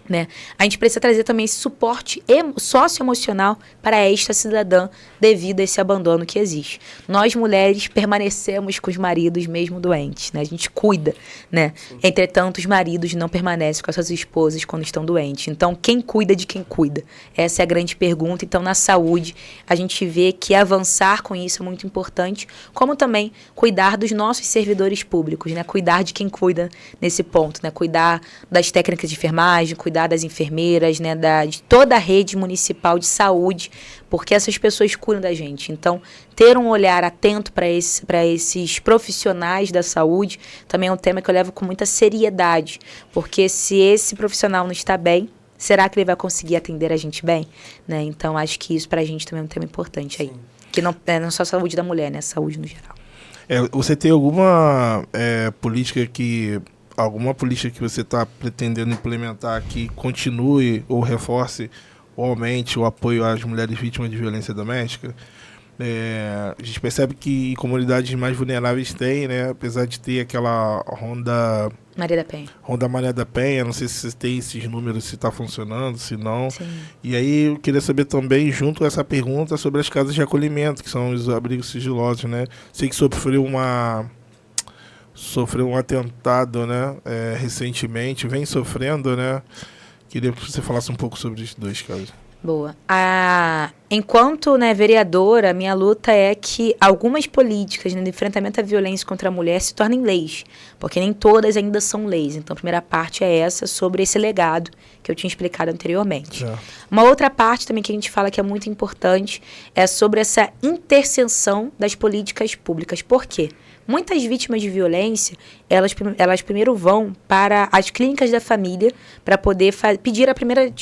né? A gente precisa trazer também esse suporte socioemocional para esta cidadã devido a esse abandono que existe. Nós, mulheres, permanecemos com os maridos mesmo doentes, né? A gente cuida, né? Entretanto, os maridos não permanecem com as suas esposas quando estão doentes. Então, quem cuida de quem cuida? Essa é a grande pergunta. Então, na saúde, a gente vê que avançar com isso é muito importante, como também cuidar dos nossos servidores públicos, né? Cuidar de quem cuida nesse ponto, né? Cuidar das técnicas de enfermagem, cuidar cuidar das enfermeiras, né, de toda a rede municipal de saúde, porque essas pessoas cuidam da gente. Então, ter um olhar atento para esses profissionais da saúde também é um tema que eu levo com muita seriedade, porque se esse profissional não está bem, será que ele vai conseguir atender a gente bem? Né? Então, acho que isso para a gente também é um tema importante aí. Sim. Que não é só a saúde da mulher, né? A saúde no geral. Você tem alguma política que você está pretendendo implementar que continue ou reforce ou aumente o apoio às mulheres vítimas de violência doméstica? A gente percebe que em comunidades mais vulneráveis tem, né? Apesar de ter aquela Ronda Maria da Penha, não sei se você tem esses números, se está funcionando, se não. Sim. E aí eu queria saber também, junto a essa pergunta, sobre as casas de acolhimento, que são os abrigos sigilosos, né? Sei que sofreu um atentado, né? Recentemente, vem sofrendo, né? Queria que você falasse um pouco sobre os dois casos. Boa. Enquanto, né, vereadora, minha luta é que algumas políticas, né, de enfrentamento à violência contra a mulher se tornem leis, porque nem todas ainda são leis. Então, a primeira parte é essa, sobre esse legado que eu tinha explicado anteriormente. Uma outra parte também que a gente fala que é muito importante é sobre essa interseção das políticas públicas. Por quê? Muitas vítimas de violência, elas primeiro vão para as clínicas da família para poder pedir primeiro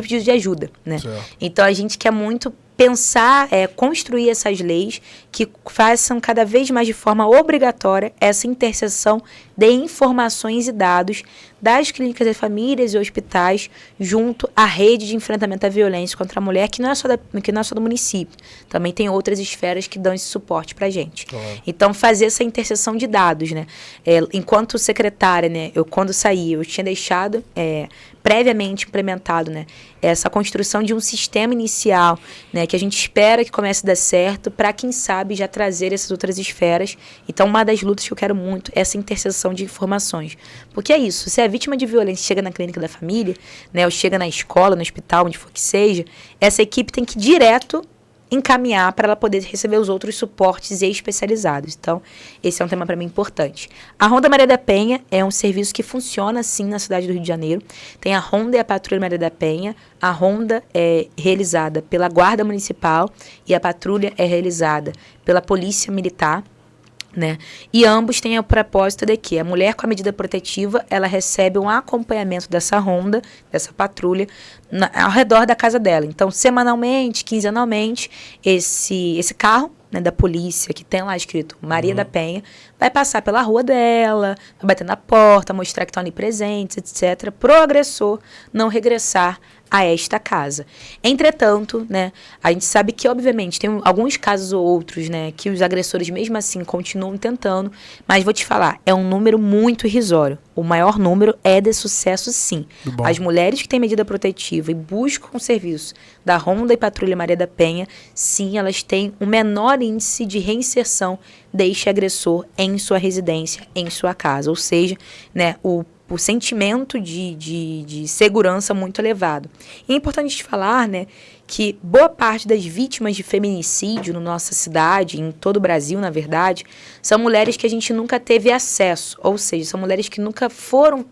pedido de ajuda, né? Então, a gente quer muito pensar, construir essas leis que façam cada vez mais de forma obrigatória essa interseção de informações e dados das clínicas de famílias e hospitais junto à rede de enfrentamento à violência contra a mulher, que não é só do município. Também tem outras esferas que dão esse suporte para a gente. Então, fazer essa interseção de dados, né? Enquanto secretária, né, quando saí, eu tinha deixado previamente implementado, né, essa construção de um sistema inicial, né, que a gente espera que comece a dar certo, para, quem sabe, já trazer essas outras esferas. Então, uma das lutas que eu quero muito é essa interseção de informações. Porque é isso, se a vítima de violência chega na clínica da família, né, ou chega na escola, no hospital, onde for que seja, essa equipe tem que ir direto encaminhar para ela poder receber os outros suportes especializados. Então, esse é um tema para mim importante. A Ronda Maria da Penha é um serviço que funciona, sim, na cidade do Rio de Janeiro. Tem a Ronda e a Patrulha Maria da Penha. A Ronda é realizada pela Guarda Municipal e a Patrulha é realizada pela Polícia Militar, né? E ambos têm o propósito de que a mulher com a medida protetiva, ela recebe um acompanhamento dessa ronda, dessa patrulha, ao redor da casa dela. Então, semanalmente, quinzenalmente, esse carro, né, da polícia, que tem lá escrito Maria da Penha, vai passar pela rua dela, vai bater na porta, mostrar que estão ali presentes, etc., pro agressor não regressar a esta casa. Entretanto, né, a gente sabe que, obviamente, tem alguns casos ou outros, né, que os agressores, mesmo assim, continuam tentando, mas vou te falar, é um número muito irrisório. O maior número é de sucesso, sim. As mulheres que têm medida protetiva e buscam o serviço da Ronda e Patrulha Maria da Penha, sim, elas têm um menor índice de reinserção deste agressor em sua residência, em sua casa. Ou seja, né, o sentimento de segurança muito elevado. E é importante falar, né, que boa parte das vítimas de feminicídio na nossa cidade, em todo o Brasil, na verdade, são mulheres que a gente nunca teve acesso, ou seja, são mulheres que nunca foram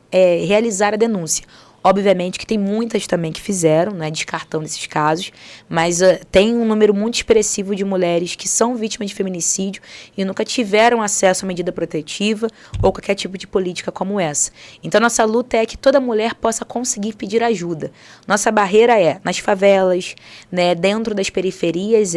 realizar a denúncia. Obviamente que tem muitas também que fizeram, né, descartando esses casos, mas tem um número muito expressivo de mulheres que são vítimas de feminicídio e nunca tiveram acesso à medida protetiva ou qualquer tipo de política como essa. Então, nossa luta é que toda mulher possa conseguir pedir ajuda. Nossa barreira nas favelas, né, dentro das periferias,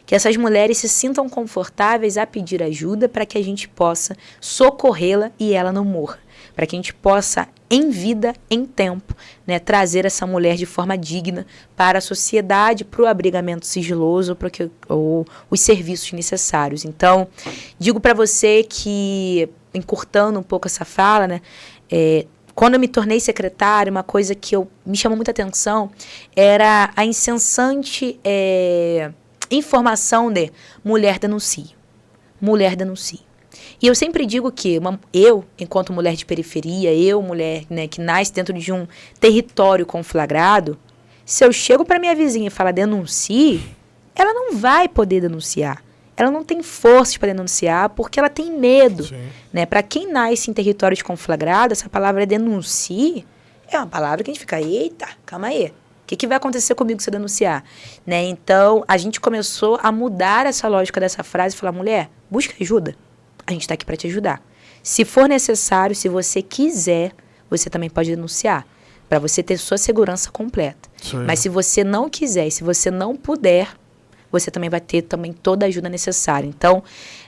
que essas mulheres se sintam confortáveis a pedir ajuda para que a gente possa socorrê-la e ela não morra. Para que a gente possa, em vida, em tempo, né, trazer essa mulher de forma digna para a sociedade, para o abrigamento sigiloso ou os serviços necessários. Então, digo para você que, encurtando um pouco essa fala, né, quando eu me tornei secretária, uma coisa que me chamou muita atenção era a incessante informação de mulher denuncia. Mulher denuncia. E eu sempre digo que eu, enquanto mulher de periferia, mulher, né, que nasce dentro de um território conflagrado, se eu chego para minha vizinha e falar denuncie, ela não vai poder denunciar. Ela não tem forças para denunciar porque ela tem medo. Né? Para quem nasce em territórios conflagrados, essa palavra denuncie é uma palavra que a gente fica, eita, calma aí. O que vai acontecer comigo se eu denunciar? Né? Então, a gente começou a mudar essa lógica dessa frase e falar, mulher, busca ajuda. A gente está aqui para te ajudar. Se for necessário, se você quiser, você também pode denunciar, para você ter sua segurança completa. Mas se você não quiser e se você não puder, você também vai ter também toda a ajuda necessária. Então,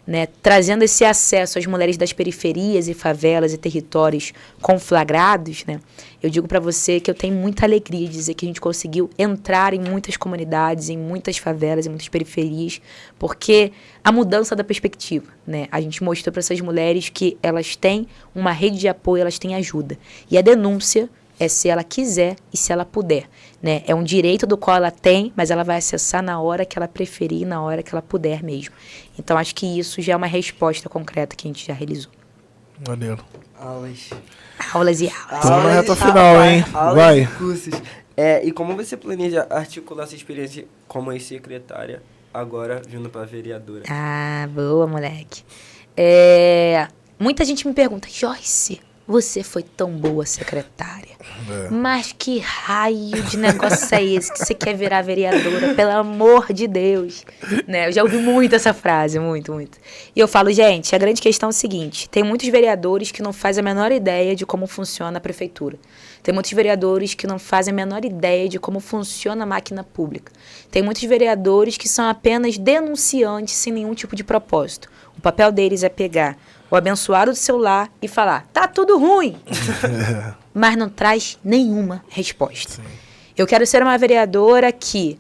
né, trazendo esse acesso às mulheres das periferias e favelas e territórios conflagrados, né, eu digo para você que eu tenho muita alegria de dizer que a gente conseguiu entrar em muitas comunidades, em muitas favelas, em muitas periferias, porque a mudança da perspectiva, né, a gente mostrou para essas mulheres que elas têm uma rede de apoio, elas têm ajuda. E a denúncia é se ela quiser e se ela puder, né? É um direito do qual ela tem, mas ela vai acessar na hora que ela preferir, na hora que ela puder mesmo. Então, acho que isso já é uma resposta concreta que a gente já realizou. Maneiro. Aulas. Aulas e aulas. Estamos na reta final, hein? Vai. Cursos. E como você planeja articular essa experiência como ex-secretária, agora vindo para vereadora? Ah, boa, moleque. Muita gente me pergunta, Joyce, você foi tão boa secretária, mas que raio de negócio é esse que você quer virar vereadora, pelo amor de Deus, né? Eu já ouvi muito essa frase, muito, muito. E eu falo, gente, a grande questão é o seguinte, tem muitos vereadores que não fazem a menor ideia de como funciona a prefeitura. Tem muitos vereadores que não fazem a menor ideia de como funciona a máquina pública. Tem muitos vereadores que são apenas denunciantes sem nenhum tipo de propósito. O papel deles é pegar o abençoado do celular e falar, tá tudo ruim, mas não traz nenhuma resposta. Sim. Eu quero ser uma vereadora que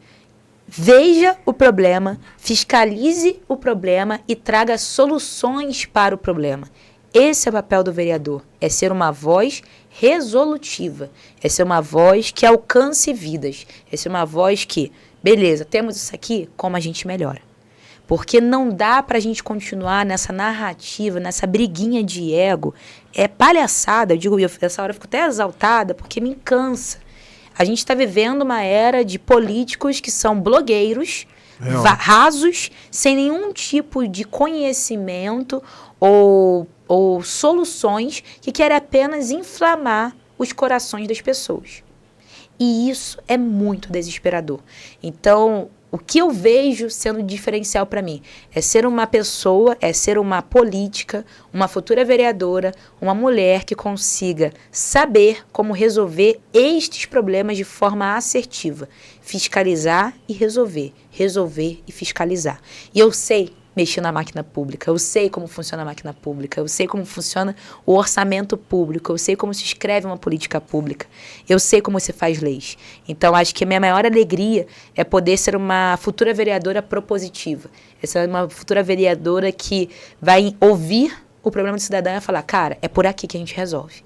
veja o problema, fiscalize o problema e traga soluções para o problema. Esse é o papel do vereador, é ser uma voz resolutiva, é ser uma voz que alcance vidas, é ser uma voz que, beleza, temos isso aqui, como a gente melhora. Porque não dá pra gente continuar nessa narrativa, nessa briguinha de ego. É palhaçada, eu digo, essa hora eu fico até exaltada, porque me cansa. A gente está vivendo uma era de políticos que são blogueiros, rasos, sem nenhum tipo de conhecimento ou soluções, que querem apenas inflamar os corações das pessoas. E isso é muito desesperador. Então, o que eu vejo sendo diferencial para mim é ser uma pessoa, é ser uma política, uma futura vereadora, uma mulher que consiga saber como resolver estes problemas de forma assertiva. Fiscalizar e resolver. Resolver e fiscalizar. E eu sei mexer na máquina pública, eu sei como funciona a máquina pública, eu sei como funciona o orçamento público, eu sei como se escreve uma política pública, eu sei como se faz leis. Então, acho que a minha maior alegria é poder ser uma futura vereadora propositiva. Essa é uma futura vereadora que vai ouvir o problema do cidadão e falar, cara, é por aqui que a gente resolve.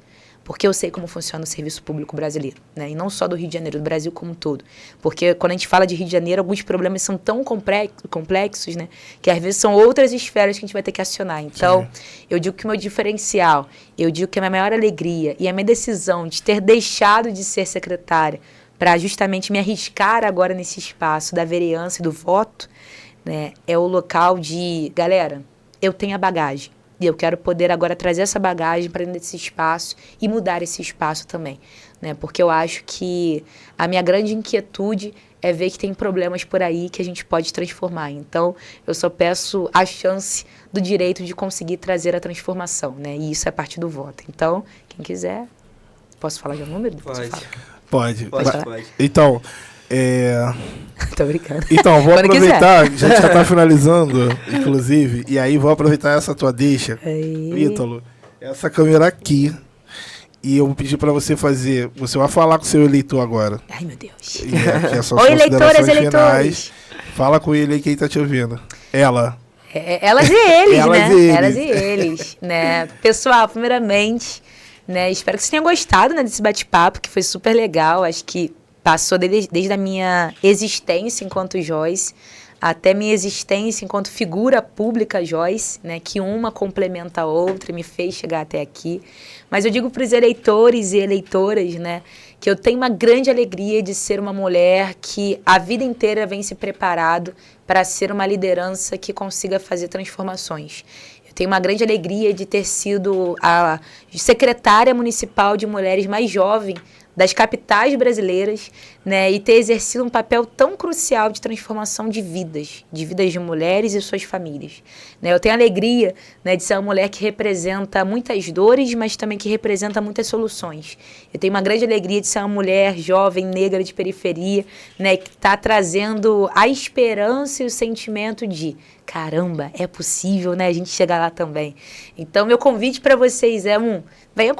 Porque eu sei como funciona o serviço público brasileiro, né? E não só do Rio de Janeiro, do Brasil como um todo. Porque quando a gente fala de Rio de Janeiro, alguns problemas são tão complexos, né? Que às vezes são outras esferas que a gente vai ter que acionar. Então, eu digo que o meu diferencial, eu digo que a minha maior alegria e a minha decisão de ter deixado de ser secretária para justamente me arriscar agora nesse espaço da vereança e do voto, né? É o local de, galera, eu tenho a bagagem. E eu quero poder agora trazer essa bagagem para dentro desse espaço e mudar esse espaço também, né? Porque eu acho que a minha grande inquietude é ver que tem problemas por aí que a gente pode transformar. Então, eu só peço a chance do direito de conseguir trazer a transformação, né? E isso é a partir do voto. Então, quem quiser, posso falar de um número? Pode. Pode. Então, Tô brincando. Então, vou aproveitar, a gente já tá finalizando, inclusive, e aí vou aproveitar essa tua deixa, Ítalo, essa câmera aqui, e eu vou pedir pra você fazer, você vai falar com o seu eleitor agora. Ai, meu Deus. E aqui é suas Oi, eleitoras, eleitores. Fala com ele aí que ele tá te ouvindo. Ela. Elas e eles, Elas né? E eles. Elas e eles, né? Pessoal, primeiramente, né, espero que vocês tenham gostado, né, desse bate-papo, que foi super legal, acho que passou desde a minha existência enquanto Joyce até minha existência enquanto figura pública Joyce, né, que uma complementa a outra e me fez chegar até aqui. Mas eu digo para os eleitores e eleitoras, né, que eu tenho uma grande alegria de ser uma mulher que a vida inteira vem se preparado para ser uma liderança que consiga fazer transformações. Tenho uma grande alegria de ter sido a secretária municipal de mulheres mais jovem das capitais brasileiras, né, e ter exercido um papel tão crucial de transformação de vidas de mulheres e suas famílias. Né, eu tenho a alegria, né, de ser uma mulher que representa muitas dores, mas também que representa muitas soluções. Eu tenho uma grande alegria de ser uma mulher jovem, negra, de periferia, né, que está trazendo a esperança e o sentimento de caramba, é possível, né, a gente chegar lá também. Então, meu convite para vocês é venha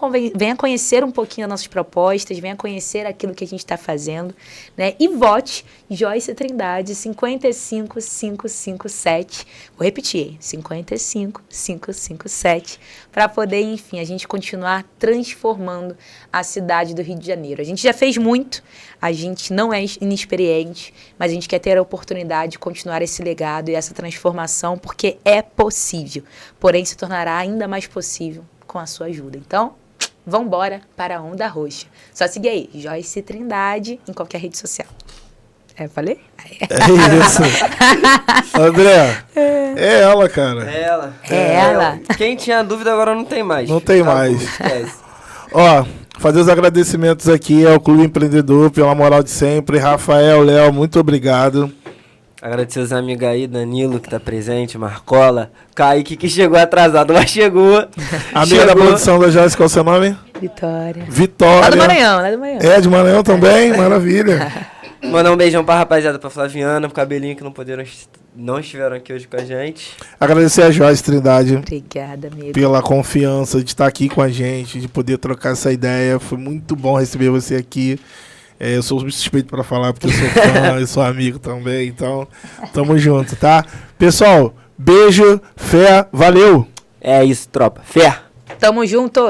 conhecer um pouquinho as nossas propostas, venha conhecer aquilo que a gente está fazendo, né? E vote Joyce Trindade 55557. Vou repetir, 55557, para poder, enfim, a gente continuar transformando a cidade do Rio de Janeiro. A gente já fez muito, a gente não é inexperiente, mas a gente quer ter a oportunidade de continuar esse legado e essa transformação, porque é possível, porém se tornará ainda mais possível com a sua ajuda. Então, vambora para a Onda Roxa. Só seguir aí, Joyce Trindade, em qualquer rede social. Falei? É isso. André, é ela, cara. É ela. É ela. Quem tinha dúvida agora não tem mais. Não tem mais. Ó, fazer os agradecimentos aqui ao Clube Empreendedor pela moral de sempre. Rafael, Léo, muito obrigado. Agradecer os amigos aí, Danilo, que tá presente, Marcola, Kaique, que chegou atrasado, mas chegou. Amiga da produção da Joyce, qual é o seu nome? Vitória. Vitória. Lá do Maranhão, lá do Maranhão. É, de Maranhão também? Maravilha. Mandar um beijão pra rapaziada, pra Flaviana, pro Cabelinho, que não estiveram aqui hoje com a gente. Agradecer a Joyce Trindade. Obrigada, amigo. Pela confiança de estar aqui com a gente, de poder trocar essa ideia. Foi muito bom receber você aqui. Eu sou suspeito para falar porque eu sou fã, eu sou amigo também, então tamo junto, tá? Pessoal, beijo, fé, valeu! É isso, tropa. Fé! Tamo junto!